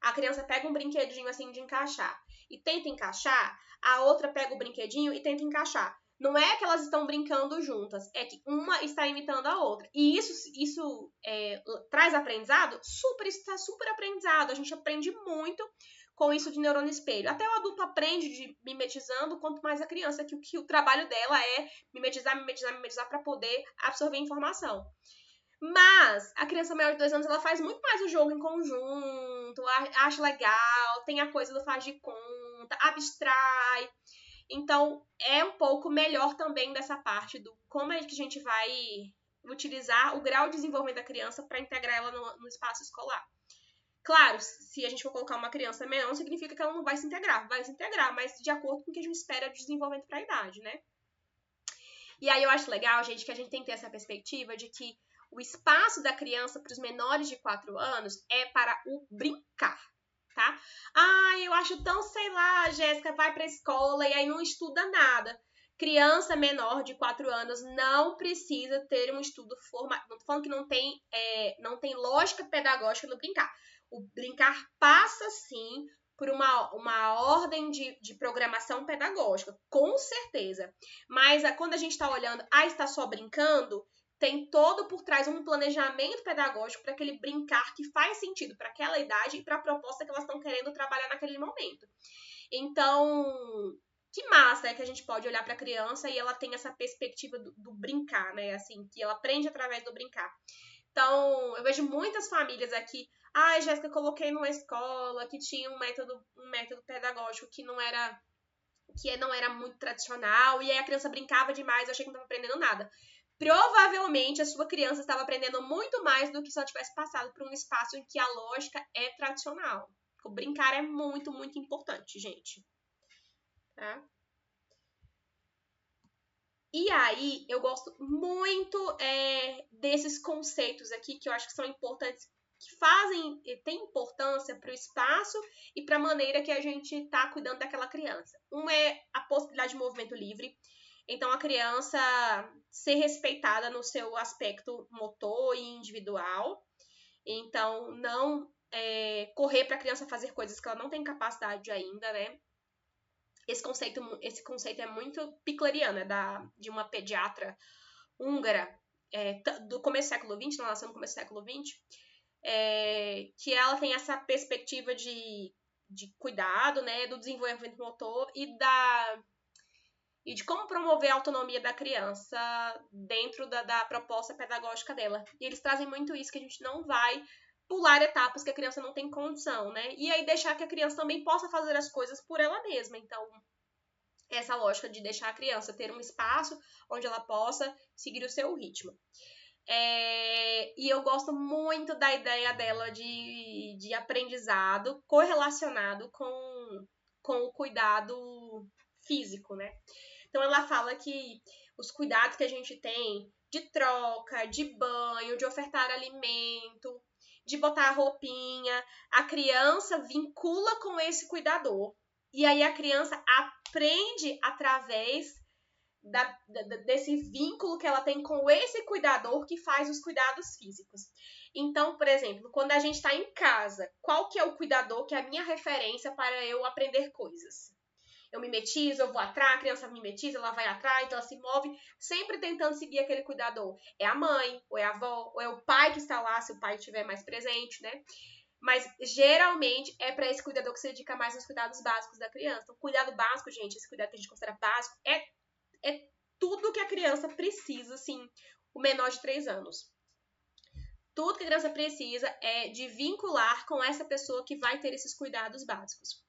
a criança pega um brinquedinho assim de encaixar e tenta encaixar, a outra pega o brinquedinho e tenta encaixar. Não é que elas estão brincando juntas, é que uma está imitando a outra. E isso traz aprendizado? Está super aprendizado. A gente aprende muito com isso de neurônio espelho. Até o adulto aprende de mimetizando, quanto mais a criança, que o trabalho dela é mimetizar para poder absorver informação. Mas a criança maior de 2 anos, ela faz muito mais o jogo em conjunto, acha legal, tem a coisa do faz de conta, abstrai. Então, é um pouco melhor também dessa parte do como é que a gente vai utilizar o grau de desenvolvimento da criança para integrar ela no espaço escolar. Claro, se a gente for colocar uma criança menor, não significa que ela não vai se integrar, mas de acordo com o que a gente espera de desenvolvimento para a idade, né? E aí eu acho legal, gente, que a gente tem que ter essa perspectiva de que o espaço da criança para os menores de 4 anos é para o brincar, tá? Eu acho tão, sei lá, Jéssica vai para a escola e aí não estuda nada. Criança menor de 4 anos não precisa ter um estudo formado. Não tô falando que não tem lógica pedagógica no brincar. O brincar passa, sim, por uma ordem de programação pedagógica, com certeza. Mas quando a gente está olhando, está só brincando, tem todo por trás um planejamento pedagógico para aquele brincar que faz sentido para aquela idade e para a proposta que elas estão querendo trabalhar naquele momento. Então, que massa que a gente pode olhar para a criança e ela tem essa perspectiva do brincar, né? Assim, que ela aprende através do brincar. Então, eu vejo muitas famílias aqui. Jéssica, coloquei numa escola que tinha um método pedagógico que não era muito tradicional, e aí a criança brincava demais, eu achei que não estava aprendendo nada. Provavelmente a sua criança estava aprendendo muito mais do que se ela tivesse passado por um espaço em que a lógica é tradicional. O brincar é muito, muito importante, gente. Tá? E aí, eu gosto muito desses conceitos aqui, que eu acho que são importantes, que têm importância para o espaço e para a maneira que a gente está cuidando daquela criança. Uma é a possibilidade de movimento livre. Então, a criança ser respeitada no seu aspecto motor e individual. Então, não correr para a criança fazer coisas que ela não tem capacidade ainda, né? Esse conceito é muito picleriano, de uma pediatra húngara do começo do século XX, ela nasceu no começo do século XX, que ela tem essa perspectiva de cuidado, né, do desenvolvimento motor e de como promover a autonomia da criança dentro da proposta pedagógica dela. E eles trazem muito isso, que a gente não vai pular etapas que a criança não tem condição, né? E aí deixar que a criança também possa fazer as coisas por ela mesma. Então, essa lógica de deixar a criança ter um espaço onde ela possa seguir o seu ritmo. E eu gosto muito da ideia dela de aprendizado correlacionado com o cuidado físico, né? Então, ela fala que os cuidados que a gente tem de troca, de banho, de ofertar alimento, de botar a roupinha, a criança vincula com esse cuidador. E aí a criança aprende através desse vínculo que ela tem com esse cuidador que faz os cuidados físicos. Então, por exemplo, quando a gente está em casa, qual que é o cuidador que é a minha referência para eu aprender coisas? Eu mimetizo, eu vou atrás, a criança mimetiza, ela vai atrás, então ela se move, sempre tentando seguir aquele cuidador. É a mãe, ou é a avó, ou é o pai que está lá, se o pai estiver mais presente, né? Mas, geralmente, é para esse cuidador que se dedica mais aos cuidados básicos da criança. Então, cuidado básico, gente, esse cuidado que a gente considera básico, é tudo que a criança precisa, assim, o menor de 3 anos. Tudo que a criança precisa é de vincular com essa pessoa que vai ter esses cuidados básicos.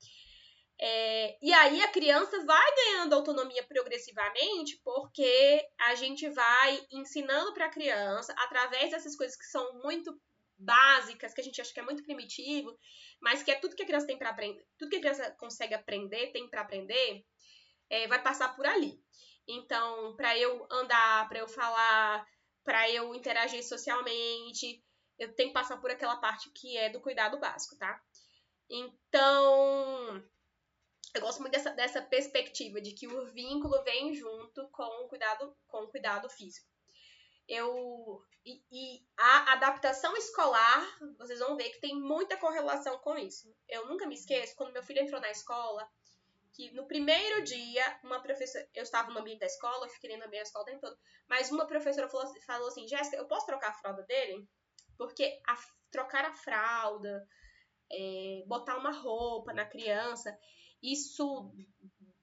E aí a criança vai ganhando autonomia progressivamente, porque a gente vai ensinando para a criança, através dessas coisas que são muito básicas, que a gente acha que é muito primitivo, mas que é tudo que a criança tem para aprender, tudo que a criança consegue aprender, tem para aprender, vai passar por ali. Então, para eu andar, para eu falar, para eu interagir socialmente, eu tenho que passar por aquela parte que é do cuidado básico, tá? Então, eu gosto muito dessa perspectiva de que o vínculo vem junto com o cuidado físico. E a adaptação escolar, vocês vão ver que tem muita correlação com isso. Eu nunca me esqueço, quando meu filho entrou na escola, que no primeiro dia, uma professora, eu estava no ambiente da escola, eu fiquei no ambiente da escola o tempo todo, mas uma professora falou assim, Jéssica, eu posso trocar a fralda dele? Porque trocar a fralda, botar uma roupa na criança, isso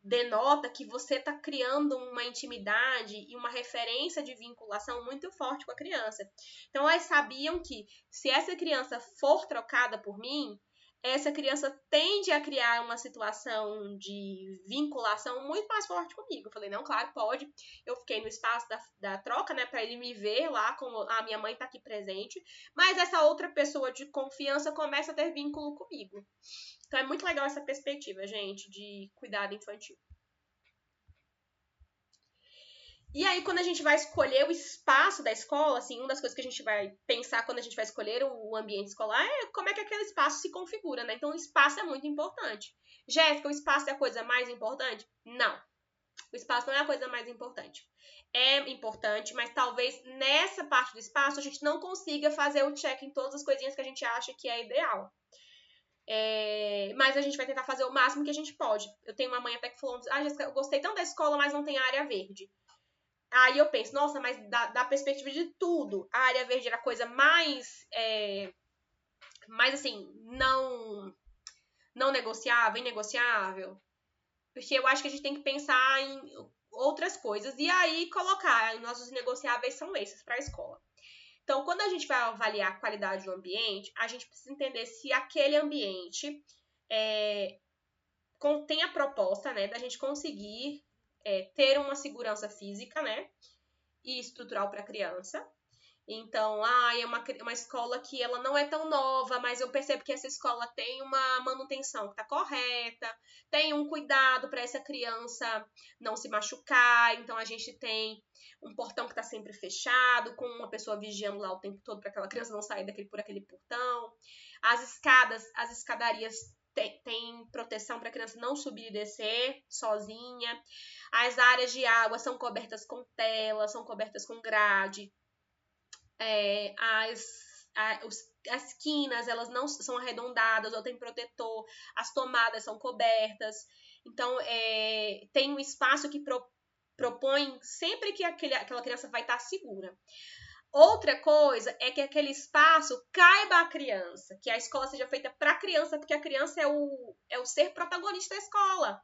denota que você está criando uma intimidade e uma referência de vinculação muito forte com a criança. Então, elas sabiam que se essa criança for trocada por mim, essa criança tende a criar uma situação de vinculação muito mais forte comigo. Eu falei, não, claro, pode. Eu fiquei no espaço da troca, né, para ele me ver lá, como a minha mãe tá aqui presente, mas essa outra pessoa de confiança começa a ter vínculo comigo. Então é muito legal essa perspectiva, gente, de cuidado infantil. E aí, quando a gente vai escolher o espaço da escola, assim, uma das coisas que a gente vai pensar quando a gente vai escolher o ambiente escolar é como é que aquele espaço se configura, né? Então, o espaço é muito importante. Jéssica, o espaço é a coisa mais importante? Não. O espaço não é a coisa mais importante. É importante, mas talvez nessa parte do espaço a gente não consiga fazer o check em todas as coisinhas que a gente acha que é ideal. Mas a gente vai tentar fazer o máximo que a gente pode. Eu tenho uma mãe até que falou, Jéssica, eu gostei tanto da escola, mas não tem área verde. Aí eu penso, nossa, mas da perspectiva de tudo, a área verde era a coisa mais assim, não negociável, inegociável. Porque eu acho que a gente tem que pensar em outras coisas e aí colocar, nossos negociáveis são esses para a escola. Então, quando a gente vai avaliar a qualidade do ambiente, a gente precisa entender se aquele ambiente tem a proposta, né, da gente conseguir ter uma segurança física, né, e estrutural para a criança. Então, é uma escola que ela não é tão nova, mas eu percebo que essa escola tem uma manutenção que está correta, tem um cuidado para essa criança não se machucar. Então, a gente tem um portão que está sempre fechado, com uma pessoa vigiando lá o tempo todo para aquela criança não sair por aquele portão. As escadarias tem proteção para a criança não subir e descer sozinha. As áreas de água são cobertas com tela, são cobertas com grade. As quinas, elas não são arredondadas ou tem protetor, as tomadas são cobertas. Então, tem um espaço que propõe sempre que aquela criança vai estar segura. Outra coisa é que aquele espaço caiba à criança, que a escola seja feita para a criança, porque a criança é o ser protagonista da escola.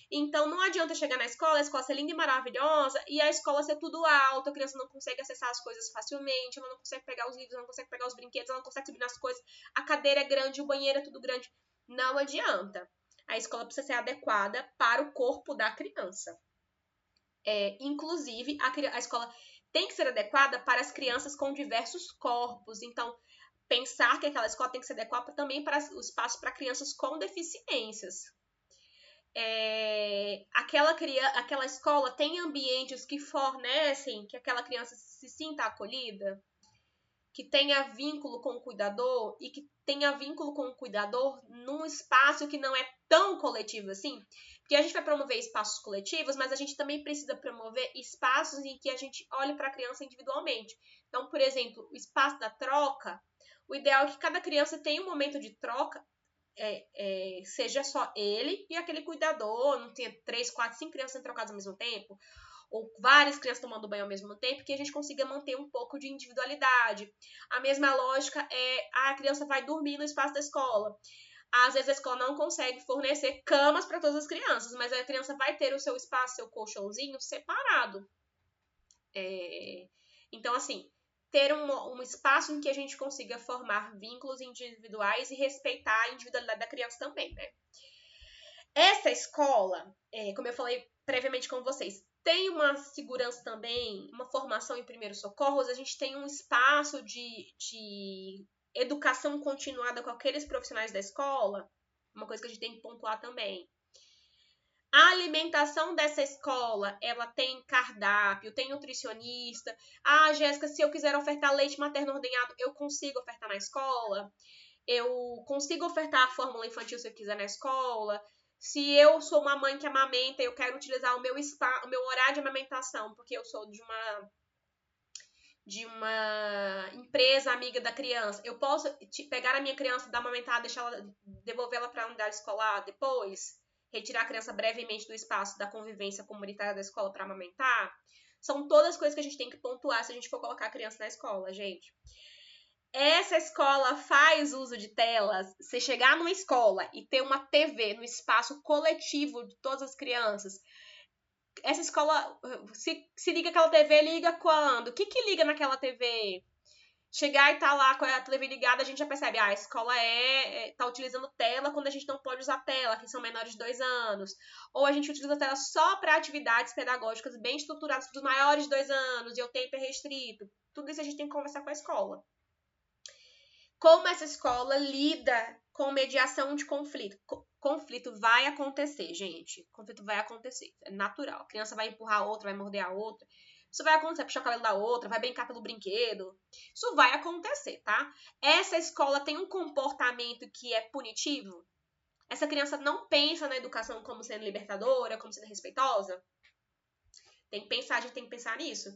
Então, não adianta chegar na escola, a escola ser linda e maravilhosa, e a escola ser tudo alto, a criança não consegue acessar as coisas facilmente, ela não consegue pegar os livros, ela não consegue pegar os brinquedos, ela não consegue subir nas coisas, a cadeira é grande, o banheiro é tudo grande. Não adianta. A escola precisa ser adequada para o corpo da criança. Inclusive, a escola tem que ser adequada para as crianças com diversos corpos. Então, pensar que aquela escola tem que ser adequada também para o espaço para crianças com deficiências. Aquela escola tem ambientes que fornecem que aquela criança se sinta acolhida, que tenha vínculo com o cuidador e que tenha vínculo com o cuidador num espaço que não é tão coletivo assim. Porque a gente vai promover espaços coletivos, mas a gente também precisa promover espaços em que a gente olhe para a criança individualmente. Então, por exemplo, o espaço da troca, o ideal é que cada criança tenha um momento de troca, seja só ele e aquele cuidador, não tenha 3, 4, 5 crianças sendo trocadas ao mesmo tempo, ou várias crianças tomando banho ao mesmo tempo, que a gente consiga manter um pouco de individualidade. A mesma lógica a criança vai dormir no espaço da escola. Às vezes a escola não consegue fornecer camas para todas as crianças, mas a criança vai ter o seu espaço, seu colchãozinho separado. Então, assim, ter um espaço em que a gente consiga formar vínculos individuais e respeitar a individualidade da criança também, né? Essa escola, como eu falei previamente com vocês, tem uma segurança também, uma formação em primeiros socorros, a gente tem um espaço de educação continuada com aqueles profissionais da escola, uma coisa que a gente tem que pontuar também. A alimentação dessa escola, ela tem cardápio, tem nutricionista. Jéssica, se eu quiser ofertar leite materno ordenhado, eu consigo ofertar na escola? Eu consigo ofertar a fórmula infantil se eu quiser na escola? Se eu sou uma mãe que amamenta, eu quero utilizar o meu horário de amamentação, porque eu sou de uma empresa amiga da criança, eu posso pegar a minha criança, dar amamentar, devolver ela para a unidade escolar depois? retirar a criança brevemente do espaço da convivência comunitária da escola para amamentar. São todas coisas que a gente tem que pontuar se a gente for colocar a criança na escola, gente. Essa escola faz uso de telas. Você chegar numa escola e ter uma TV no espaço coletivo de todas as crianças, essa escola, se liga aquela TV, liga quando? O que liga naquela TV? Chegar e tá lá com a TV ligada, a gente já percebe, a escola tá utilizando tela quando a gente não pode usar tela, que são menores de 2 anos. Ou a gente utiliza tela só para atividades pedagógicas bem estruturadas para os maiores de 2 anos, e o tempo é restrito. Tudo isso a gente tem que conversar com a escola. Como essa escola lida com mediação de conflito? Conflito vai acontecer, gente. Conflito vai acontecer. É natural. A criança vai empurrar a outra, vai morder a outra. Isso vai acontecer, puxar o cabelo da outra, vai brincar pelo brinquedo. Isso vai acontecer, tá? Essa escola tem um comportamento que é punitivo? Essa criança não pensa na educação como sendo libertadora, como sendo respeitosa? Tem que pensar, a gente tem que pensar nisso.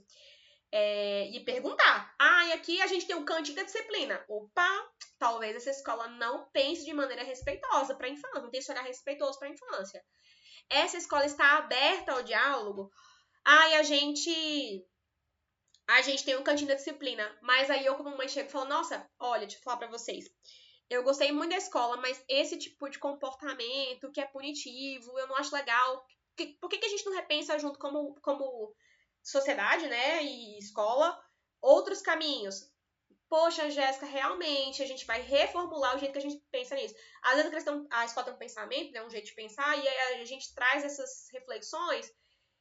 E perguntar. E aqui a gente tem um cantinho da disciplina. Opa, talvez essa escola não pense de maneira respeitosa para a infância, não tem esse olhar respeitoso para a infância. Essa escola está aberta ao diálogo. A gente tem um cantinho da disciplina, mas aí eu como mãe chego e falo, nossa, olha, deixa eu falar pra vocês. Eu gostei muito da escola, mas esse tipo de comportamento que é punitivo, eu não acho legal. Por que a gente não repensa junto como sociedade, né, e escola, outros caminhos? Poxa, Jéssica, realmente a gente vai reformular o jeito que a gente pensa nisso. Às vezes a escola tem um pensamento, né, um jeito de pensar, e aí a gente traz essas reflexões,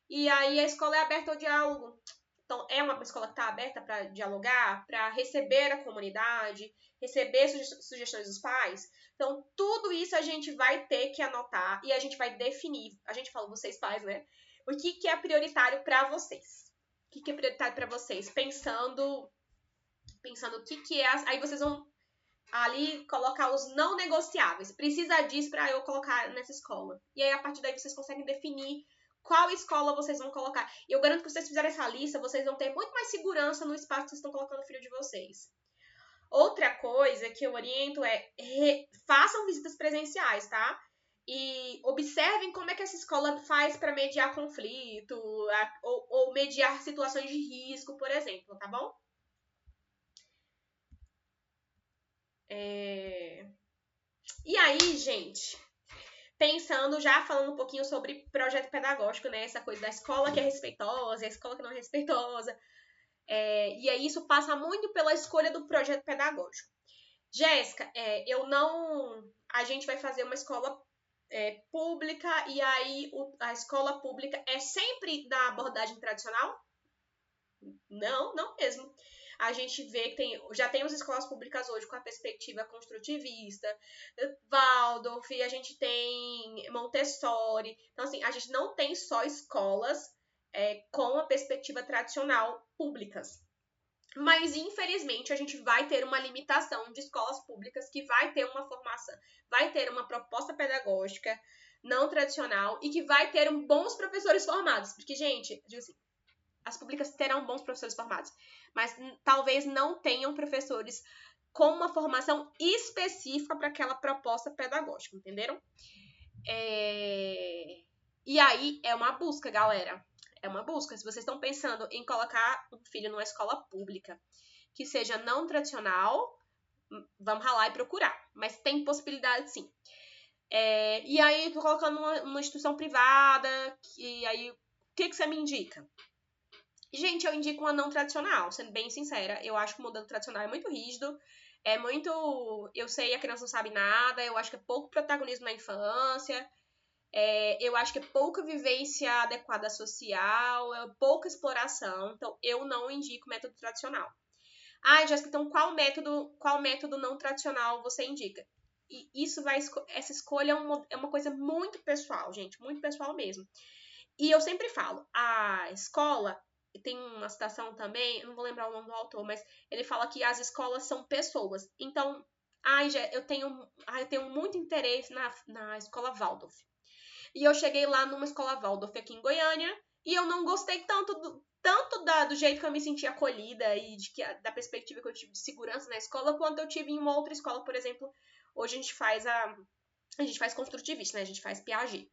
e aí a escola é aberta ao diálogo. Então, é uma escola que está aberta para dialogar, para receber a comunidade, receber sugestões dos pais. Então, tudo isso a gente vai ter que anotar e a gente vai definir. A gente fala, vocês pais, né? O que é prioritário para vocês? O que é prioritário para vocês? Pensando o que é. Aí vocês vão ali colocar os não negociáveis. Precisa disso para eu colocar nessa escola. E aí, a partir daí, vocês conseguem definir qual escola vocês vão colocar. E eu garanto que se vocês fizerem essa lista, vocês vão ter muito mais segurança no espaço que vocês estão colocando o filho de vocês. Outra coisa que eu oriento façam visitas presenciais, tá? E observem como é que essa escola faz para mediar conflito ou mediar situações de risco, por exemplo, tá bom? E aí, gente, falando um pouquinho sobre projeto pedagógico, né? Essa coisa da escola que é respeitosa, a escola que não é respeitosa. E aí isso passa muito pela escolha do projeto pedagógico. Jéssica, a gente vai fazer uma escola pública, e aí a escola pública é sempre da abordagem tradicional? Não, não mesmo. A gente vê que já tem as escolas públicas hoje com a perspectiva construtivista, Waldorf, a gente tem Montessori. Então, assim, a gente não tem só escolas com a perspectiva tradicional públicas. Mas, infelizmente, a gente vai ter uma limitação de escolas públicas que vai ter uma formação, vai ter uma proposta pedagógica não tradicional e que vai ter bons professores formados. Porque, gente, digo assim, as públicas terão bons professores formados, mas talvez não tenham professores com uma formação específica para aquela proposta pedagógica, entenderam? E aí é uma busca, galera. É uma busca. Se vocês estão pensando em colocar um filho numa escola pública que seja não tradicional, vamos ralar e procurar. Mas tem possibilidade, sim. E aí, tô colocando uma instituição privada, e aí, o que você me indica? Gente, eu indico uma não tradicional, sendo bem sincera. Eu acho que o modelo tradicional é muito rígido, eu sei, a criança não sabe nada, eu acho que é pouco protagonismo na infância, eu acho que é pouca vivência adequada social, é pouca exploração, então eu não indico método tradicional. Jéssica, então qual método não tradicional você indica? E essa escolha é uma coisa muito pessoal, gente, muito pessoal mesmo. E eu sempre falo, a escola, tem uma citação também, eu não vou lembrar o nome do autor, mas ele fala que as escolas são pessoas. Então, eu tenho muito interesse na escola Waldorf. E eu cheguei lá numa escola Waldorf aqui em Goiânia, e eu não gostei tanto do jeito que eu me senti acolhida e da perspectiva que eu tive de segurança na escola, quanto eu tive em uma outra escola, por exemplo. Hoje a gente faz A gente faz construtivista, né? A gente faz Piaget.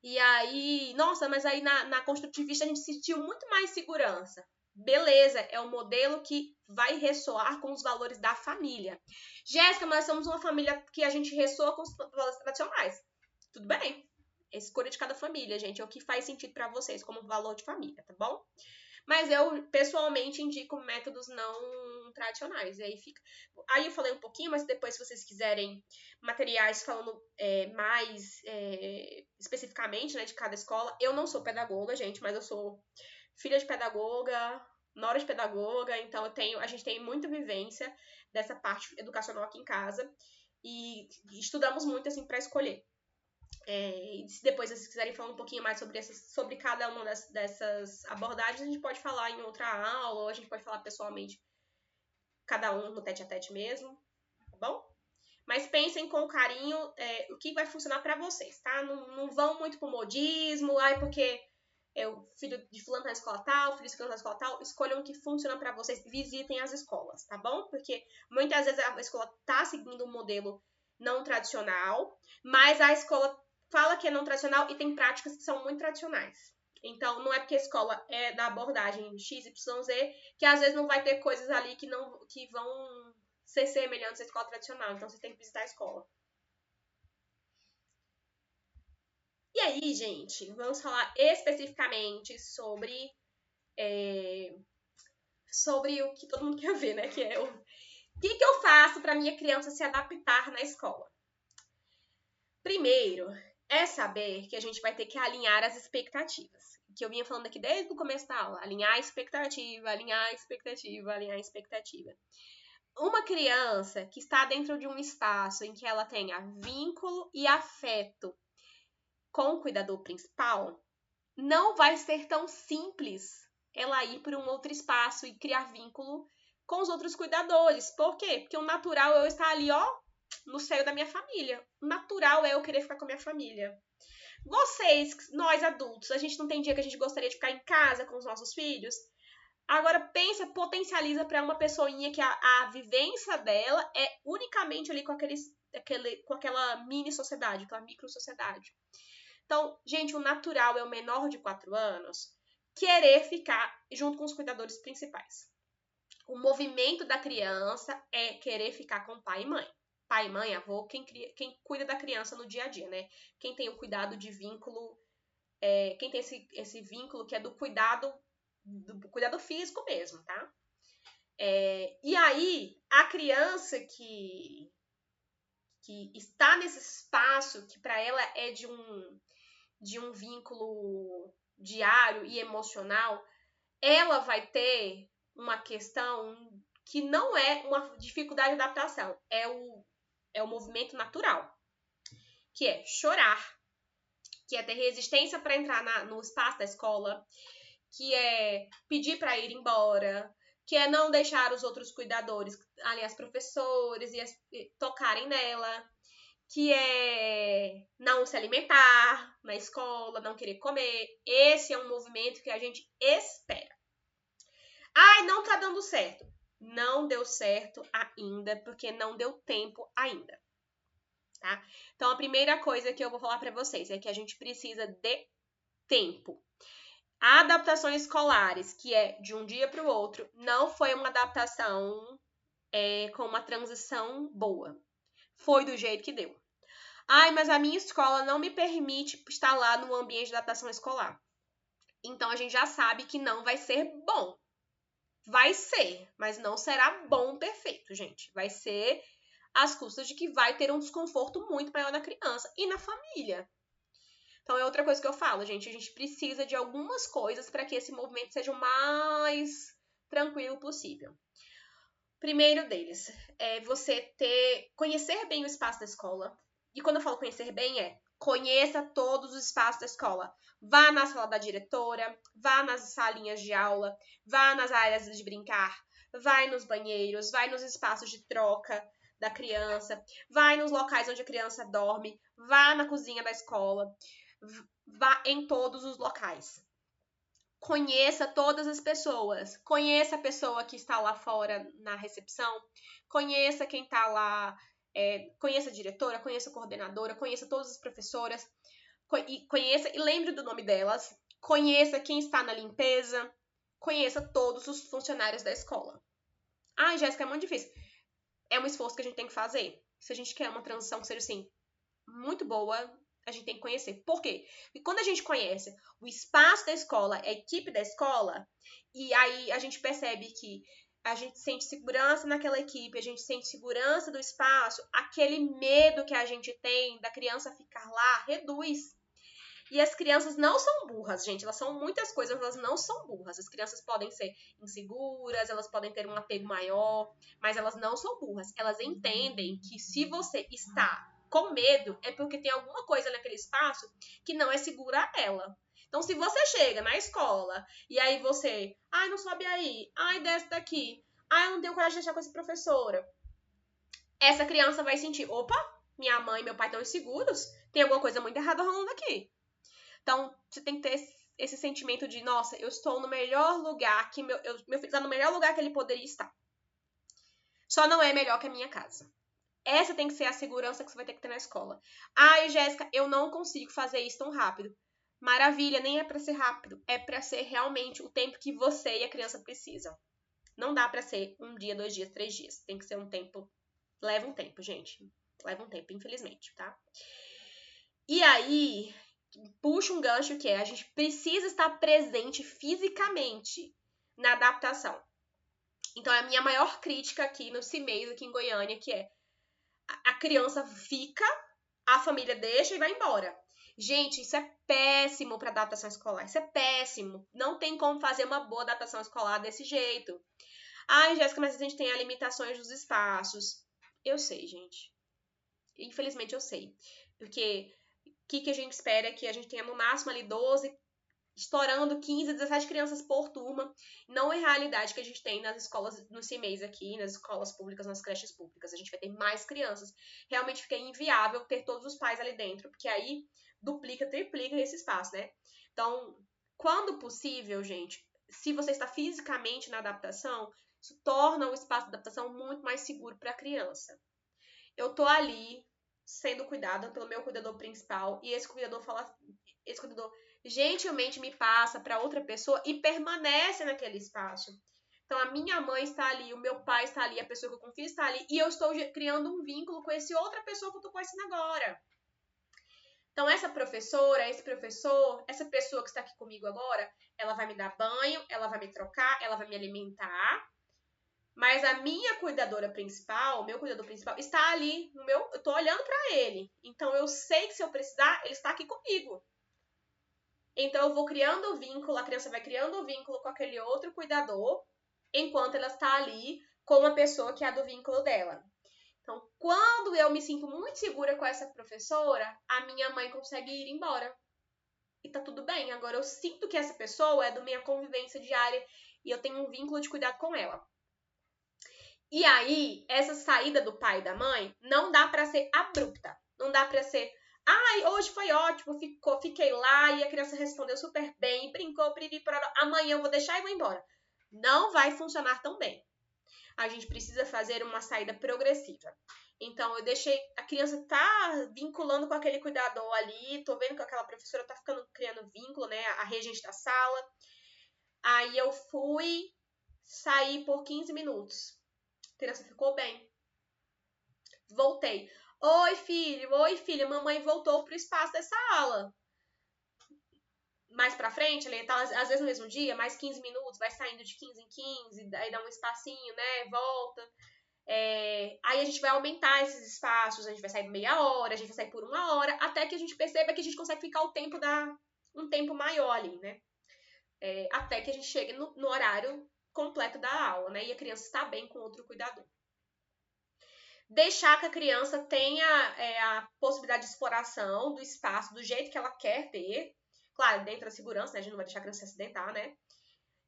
E aí, nossa, mas aí na construtivista a gente sentiu muito mais segurança. Beleza, é um modelo que vai ressoar com os valores da família. Jéssica, nós somos uma família que a gente ressoa com os valores tradicionais. Tudo bem. É escolha de cada família, gente. É o que faz sentido para vocês como valor de família, tá bom? Mas eu, pessoalmente, indico métodos não tradicionais. E aí fica. Aí eu falei um pouquinho, mas depois, se vocês quiserem materiais falando mais especificamente, né, de cada escola. Eu não sou pedagoga, gente, mas eu sou filha de pedagoga, nora de pedagoga, então a gente tem muita vivência dessa parte educacional aqui em casa. E estudamos muito, assim, para escolher. E se depois vocês quiserem falar um pouquinho mais sobre cada uma dessas abordagens, a gente pode falar em outra aula, ou a gente pode falar pessoalmente, cada um no tete-a-tete mesmo, tá bom? Mas pensem com carinho o que vai funcionar para vocês, tá? Não vão muito pro modismo, porque o filho de fulano tá na escola tal, filho de fulano tá na escola tal. Escolham o que funciona para vocês, visitem as escolas, tá bom? Porque muitas vezes a escola tá seguindo um modelo não tradicional, mas a escola fala que é não tradicional e tem práticas que são muito tradicionais. Então, não é porque a escola é da abordagem XYZ que às vezes não vai ter coisas ali que vão ser semelhantes à escola tradicional. Então, você tem que visitar a escola. E aí, gente, vamos falar especificamente sobre o que todo mundo quer ver, né? Que é o que eu faço para minha criança se adaptar na escola. Primeiro, é saber que a gente vai ter que alinhar as expectativas. Que eu vinha falando aqui desde o começo da aula. Alinhar a expectativa, alinhar a expectativa, alinhar a expectativa. Uma criança que está dentro de um espaço em que ela tenha vínculo e afeto com o cuidador principal, não vai ser tão simples ela ir para um outro espaço e criar vínculo com os outros cuidadores. Por quê? Porque o natural é eu estar ali, no seio da minha família. O natural é eu querer ficar com a minha família. Vocês, nós adultos, a gente não tem dia que a gente gostaria de ficar em casa com os nossos filhos? Agora pensa, potencializa para uma pessoinha que a vivência dela é unicamente ali com aquela mini sociedade, aquela micro sociedade. Então, gente, o natural é o menor de 4 anos querer ficar junto com os cuidadores principais. O movimento da criança é querer ficar com pai e mãe. Pai, mãe, avô, quem cuida da criança no dia a dia, né? Quem tem o cuidado de vínculo, quem tem esse vínculo que é do cuidado físico mesmo, tá? E aí, a criança que está nesse espaço, que para ela é de um vínculo diário e emocional, ela vai ter uma questão que não é uma dificuldade de adaptação, é o movimento natural, que é chorar, que é ter resistência para entrar no espaço da escola, que é pedir para ir embora, que é não deixar os outros cuidadores, ali as professores, tocarem nela, que é não se alimentar na escola, não querer comer. Esse é um movimento que a gente espera. Ai, não tá dando certo. Não deu certo ainda, porque não deu tempo ainda, tá? Então, a primeira coisa que eu vou falar para vocês é que a gente precisa de tempo. Adaptações escolares, que é de um dia para o outro, não foi uma adaptação com uma transição boa. Foi do jeito que deu. Ai, mas a minha escola não me permite estar lá no ambiente de adaptação escolar. Então, a gente já sabe que não vai ser bom. Vai ser, mas não será bom perfeito, gente. Vai ser às custas de que vai ter um desconforto muito maior na criança e na família. Então, é outra coisa que eu falo, gente. A gente precisa de algumas coisas para que esse movimento seja o mais tranquilo possível. Primeiro deles é você conhecer bem o espaço da escola. E quando eu falo conhecer bem, conheça todos os espaços da escola. Vá na sala da diretora, vá nas salinhas de aula, vá nas áreas de brincar, vai nos banheiros, vai nos espaços de troca da criança, vai nos locais onde a criança dorme, vá na cozinha da escola, vá em todos os locais. Conheça todas as pessoas. Conheça a pessoa que está lá fora na recepção. Conheça quem está lá Conheça a diretora, conheça a coordenadora, conheça todas as professoras, conheça e lembre do nome delas, conheça quem está na limpeza, conheça todos os funcionários da escola. Ah, Jéssica, é muito difícil. É um esforço que a gente tem que fazer. Se a gente quer uma transição que seja, assim, muito boa, a gente tem que conhecer. Por quê? Porque quando a gente conhece o espaço da escola, a equipe da escola, e aí a gente percebe que a gente sente segurança naquela equipe, a gente sente segurança do espaço, aquele medo que a gente tem da criança ficar lá reduz. E as crianças não são burras, gente. Elas são muitas coisas, elas não são burras. As crianças podem ser inseguras, elas podem ter um apego maior, mas elas não são burras. Elas entendem que se você está com medo, é porque tem alguma coisa naquele espaço que não é segura a ela. Então, se você chega na escola e aí você, ai, não sobe aí, ai, desce daqui, ai, eu não tenho coragem de deixar com essa professora, essa criança vai sentir, opa, minha mãe e meu pai estão inseguros, tem alguma coisa muito errada rolando aqui. Então, você tem que ter esse sentimento de, nossa, eu estou no melhor lugar, que meu filho está no melhor lugar que ele poderia estar. Só não é melhor que a minha casa. Essa tem que ser a segurança que você vai ter que ter na escola. Ai, Jéssica, eu não consigo fazer isso tão rápido. Maravilha, nem é para ser rápido. É para ser realmente o tempo que você e a criança precisam. Não dá para ser 1 dia, 2 dias, 3 dias. Tem que ser um tempo. Leva um tempo, gente. Leva um tempo, infelizmente, tá? E aí, puxa um gancho que a gente precisa estar presente fisicamente na adaptação. Então, é a minha maior crítica aqui no CIMEIS, aqui em Goiânia, que é a criança fica, a família deixa e vai embora. Gente, isso é péssimo para adaptação escolar. Isso é péssimo. Não tem como fazer uma boa adaptação escolar desse jeito. Ai, Jéssica, mas a gente tem as limitações dos espaços. Eu sei, gente. Infelizmente eu sei. Porque o que a gente espera é que a gente tenha no máximo ali 12, estourando 15, 17 crianças por turma. Não é a realidade que a gente tem nas escolas, no CIMEIS aqui, nas escolas públicas, nas creches públicas. A gente vai ter mais crianças. Realmente fica inviável ter todos os pais ali dentro, porque aí duplica, triplica esse espaço, né? Então, quando possível, gente, se você está fisicamente na adaptação, isso torna o espaço de adaptação muito mais seguro para a criança. Eu tô ali sendo cuidada pelo meu cuidador principal e esse cuidador gentilmente me passa para outra pessoa e permanece naquele espaço. Então a minha mãe está ali, o meu pai está ali, a pessoa que eu confio está ali e eu estou criando um vínculo com essa outra pessoa que eu estou conhecendo agora. Então essa professora, esse professor, essa pessoa que está aqui comigo agora, ela vai me dar banho, ela vai me trocar, ela vai me alimentar. Mas a minha cuidadora principal, o meu cuidador principal, está ali no meu. Eu tô olhando para ele. Então eu sei que se eu precisar, ele está aqui comigo. Então eu vou criando o vínculo, a criança vai criando o vínculo com aquele outro cuidador, enquanto ela está ali com a pessoa que é a do vínculo dela. Então, quando eu me sinto muito segura com essa professora, a minha mãe consegue ir embora. E tá tudo bem. Agora eu sinto que essa pessoa é da minha convivência diária e eu tenho um vínculo de cuidado com ela. E aí, essa saída do pai e da mãe não dá pra ser abrupta. Não dá pra ser, ai, hoje foi ótimo, fiquei lá e a criança respondeu super bem, brincou, amanhã eu vou deixar e vou embora. Não vai funcionar tão bem. A gente precisa fazer uma saída progressiva. Então, eu deixei, a criança tá vinculando com aquele cuidador ali, tô vendo que aquela professora tá criando vínculo, né, a regente da sala. Aí eu fui sair por 15 minutos. A criança ficou bem. Voltei. Oi, filha, mamãe voltou pro espaço dessa aula. Mais pra frente, ele tá, às vezes no mesmo dia, mais 15 minutos, vai saindo de 15 em 15, aí dá um espacinho, né, volta. Aí a gente vai aumentar esses espaços, a gente vai sair meia hora, a gente vai sair por 1 hora, até que a gente perceba que a gente consegue ficar um tempo maior ali, né? Até que a gente chegue no horário completo da aula, né? E a criança está bem com outro cuidador. Deixar que a criança tenha a possibilidade de exploração do espaço do jeito que ela quer ter. Claro, dentro da segurança, né? A gente não vai deixar a criança se acidentar, né?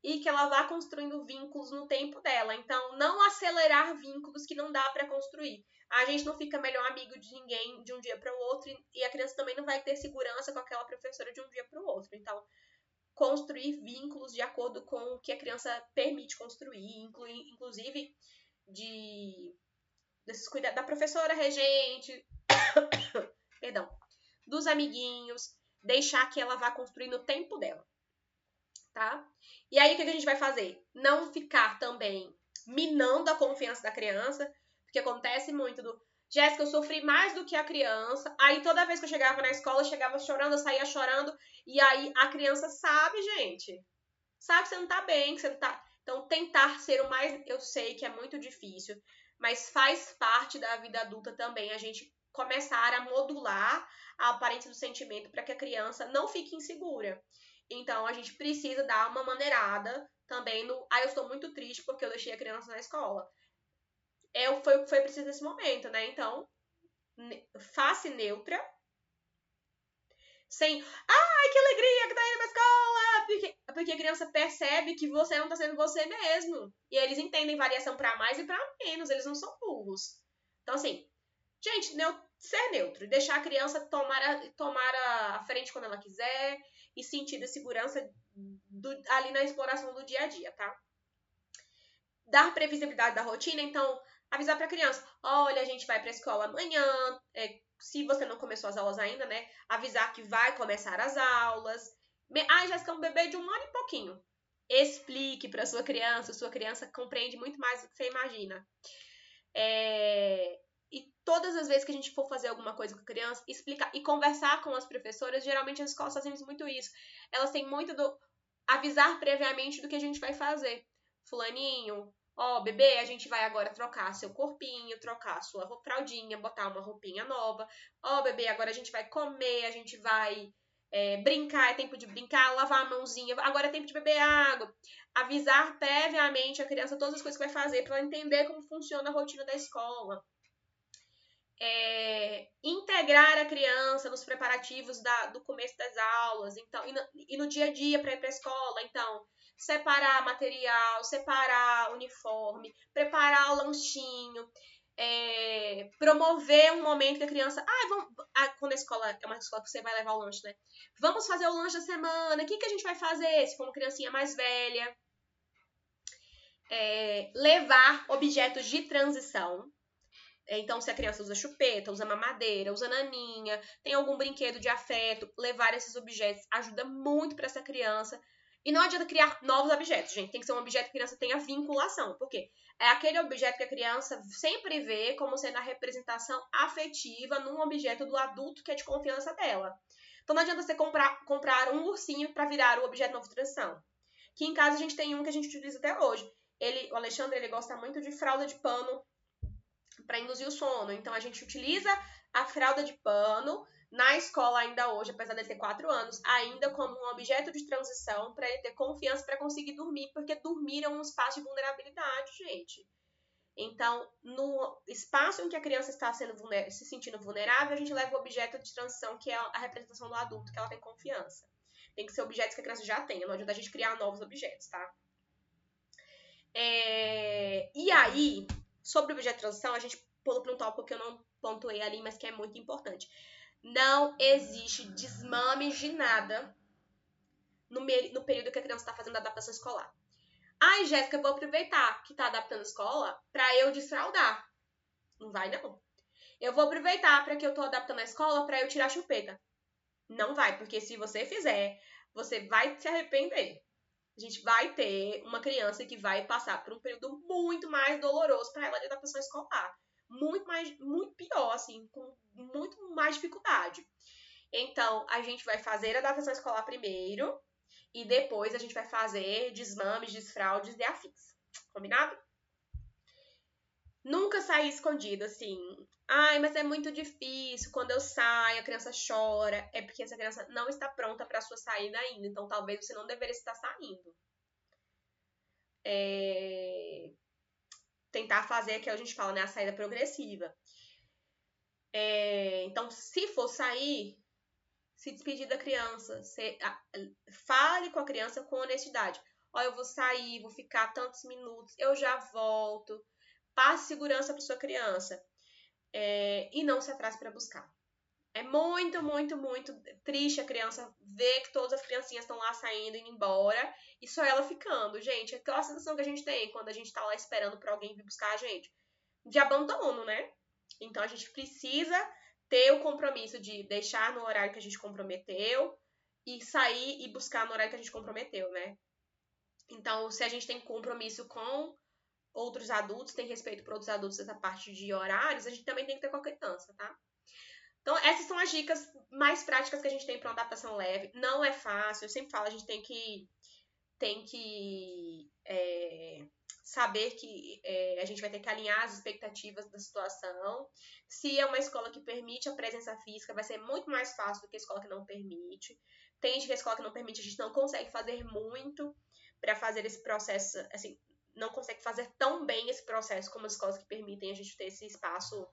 E que ela vá construindo vínculos no tempo dela. Então, não acelerar vínculos que não dá para construir. A gente não fica melhor amigo de ninguém de um dia para o outro e a criança também não vai ter segurança com aquela professora de um dia para o outro. Então, construir vínculos de acordo com o que a criança permite construir, inclusive de desses cuidados da professora regente, perdão, dos amiguinhos, deixar que ela vá construir no tempo dela, tá? E aí, o que a gente vai fazer? Não ficar também minando a confiança da criança, porque acontece muito do Jéssica, eu sofri mais do que a criança. Aí, toda vez que eu chegava na escola, eu chegava chorando, eu saía chorando. E aí, a criança sabe, gente. Sabe que você não tá bem, que você não tá... Então, tentar ser o mais... Eu sei que é muito difícil, mas faz parte da vida adulta também a gente começar a modular a aparência do sentimento para que a criança não fique insegura. Então, a gente precisa dar uma maneirada também no... eu estou muito triste porque eu deixei a criança na escola. Foi preciso nesse momento, né? Então, face neutra, sem, ai, que alegria que tá indo pra escola! Porque a criança percebe que você não tá sendo você mesmo. E eles entendem variação pra mais e pra menos, eles não são burros. Então, assim, gente, ser neutro, deixar a criança tomar a frente quando ela quiser e sentir a segurança ali na exploração do dia a dia, tá? Dar previsibilidade da rotina, então, avisar pra criança, olha, a gente vai pra escola amanhã, se você não começou as aulas ainda, né, avisar que vai começar as aulas. Jéssica, é um bebê de 1 ano e pouquinho. Explique pra sua criança compreende muito mais do que você imagina. E todas as vezes que a gente for fazer alguma coisa com a criança, explicar e conversar com as professoras, geralmente as escolas fazem muito isso. Elas têm muito do avisar previamente do que a gente vai fazer. Fulaninho, bebê, a gente vai agora trocar seu corpinho, trocar sua fraldinha, botar uma roupinha nova. Bebê, agora a gente vai comer, a gente vai brincar, é tempo de brincar, lavar a mãozinha, agora é tempo de beber água. Avisar previamente a criança todas as coisas que vai fazer para ela entender como funciona a rotina da escola. Integrar a criança nos preparativos do começo das aulas, então, e no dia a dia para ir para a escola, então, separar material, separar uniforme, preparar o lanchinho, promover um momento que a criança, quando a escola é uma escola que você vai levar o lanche, né? Vamos fazer o lanche da semana, o que a gente vai fazer se for uma criancinha mais velha? Levar objetos de transição. Então, se a criança usa chupeta, usa mamadeira, usa naninha, tem algum brinquedo de afeto, levar esses objetos ajuda muito para essa criança. E não adianta criar novos objetos, gente. Tem que ser um objeto que a criança tenha vinculação. Por quê? É aquele objeto que a criança sempre vê como sendo a representação afetiva num objeto do adulto que é de confiança dela. Então, não adianta você comprar um ursinho para virar o objeto novo de transição. Que em casa a gente tem um que a gente utiliza até hoje. O Alexandre, ele gosta muito de fralda de pano para induzir o sono. Então, a gente utiliza a fralda de pano na escola ainda hoje, apesar de ele ter 4 anos, ainda como um objeto de transição para ele ter confiança para conseguir dormir, porque dormir é um espaço de vulnerabilidade, gente. Então, no espaço em que a criança está se sentindo vulnerável, a gente leva o objeto de transição, que é a representação do adulto, que ela tem confiança. Tem que ser objetos que a criança já tenha, não adianta a gente criar novos objetos, tá? E aí, sobre o objeto de transição, a gente pula para um tópico que eu não pontuei ali, mas que é muito importante. Não existe desmame de nada no período que a criança está fazendo a adaptação escolar. Jéssica, eu vou aproveitar que está adaptando a escola para eu desfraldar. Não vai, não. Eu vou aproveitar para que eu estou adaptando a escola para eu tirar a chupeta. Não vai, porque se você fizer, você vai se arrepender. A gente vai ter uma criança que vai passar por um período muito mais doloroso para ela de adaptação escolar. Muito pior, assim, com muito mais dificuldade. Então, a gente vai fazer a adaptação escolar primeiro e depois a gente vai fazer desmames, desfraudes e afins. Combinado? Nunca sair escondido, assim. Mas é muito difícil. Quando eu saio, a criança chora. É porque essa criança não está pronta para a sua saída ainda. Então, talvez você não deveria estar saindo. Tentar fazer, que a gente fala, né, a saída progressiva. Então, se for sair, se despedir da criança, fale com a criança com honestidade. Eu vou sair, vou ficar tantos minutos, eu já volto. Passe segurança para sua criança. E não se atrase para buscar. É muito, muito, muito triste a criança ver que todas as criancinhas estão lá saindo, indo embora, e só ela ficando. Gente, é aquela sensação que a gente tem quando a gente tá lá esperando pra alguém vir buscar a gente. de abandono, né? Então, a gente precisa ter o compromisso de deixar no horário que a gente comprometeu e sair e buscar no horário que a gente comprometeu, né? Então, se a gente tem compromisso com outros adultos, tem respeito por outros adultos essa parte de horários, a gente também tem que ter com a criança, tá? Então, essas são as dicas mais práticas que a gente tem para uma adaptação leve. Não é fácil, eu sempre falo, a gente tem que saber que a gente vai ter que alinhar as expectativas da situação. Se é uma escola que permite a presença física, vai ser muito mais fácil do que a escola que não permite. Tem gente que a escola que não permite, a gente não consegue fazer muito para fazer esse processo, assim, não consegue fazer tão bem esse processo como as escolas que permitem a gente ter esse espaço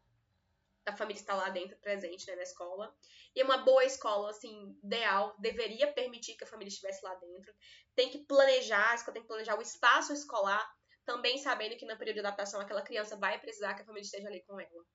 da família estar lá dentro, presente, né, na escola. E uma boa escola, assim, ideal, deveria permitir que a família estivesse lá dentro. Tem que planejar, a escola tem que planejar o espaço escolar, também sabendo que no período de adaptação aquela criança vai precisar que a família esteja ali com ela.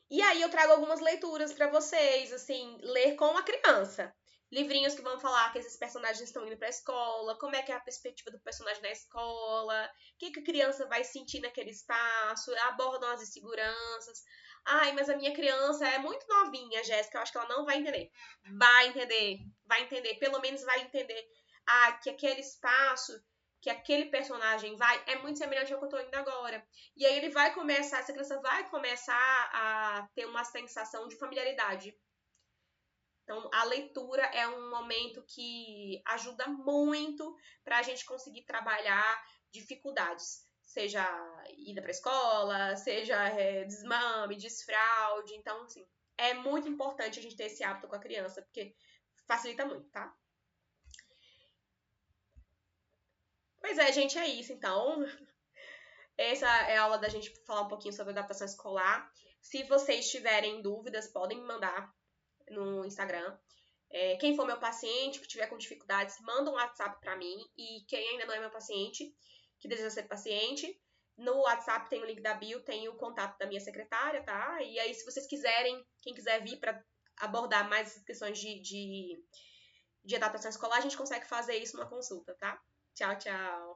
E aí eu trago algumas leituras para vocês, assim, ler com a criança. Livrinhos que vão falar que esses personagens estão indo pra escola, como é que é a perspectiva do personagem na escola, o que a criança vai sentir naquele espaço, abordam as inseguranças. Ai, mas a minha criança é muito novinha, Jéssica, eu acho que ela não vai entender. Vai entender, pelo menos vai entender que aquele espaço, que aquele personagem vai, é muito semelhante ao que eu tô indo agora. E aí ele vai começar, essa criança vai começar a ter uma sensação de familiaridade. Então, a leitura é um momento que ajuda muito para a gente conseguir trabalhar dificuldades. Seja ida para a escola, seja desmame, desfraude. Então, assim, é muito importante a gente ter esse hábito com a criança, porque facilita muito, tá? Pois é, gente, é isso, então. Essa é a aula da gente falar um pouquinho sobre adaptação escolar. Se vocês tiverem dúvidas, podem me mandar no Instagram. Quem for meu paciente, que tiver com dificuldades, manda um WhatsApp para mim. E quem ainda não é meu paciente, que deseja ser paciente, no WhatsApp tem o link da bio, tem o contato da minha secretária, tá? E aí, se vocês quiserem, quem quiser vir para abordar mais questões de adaptação escolar, a gente consegue fazer isso numa consulta, tá? Tchau, tchau!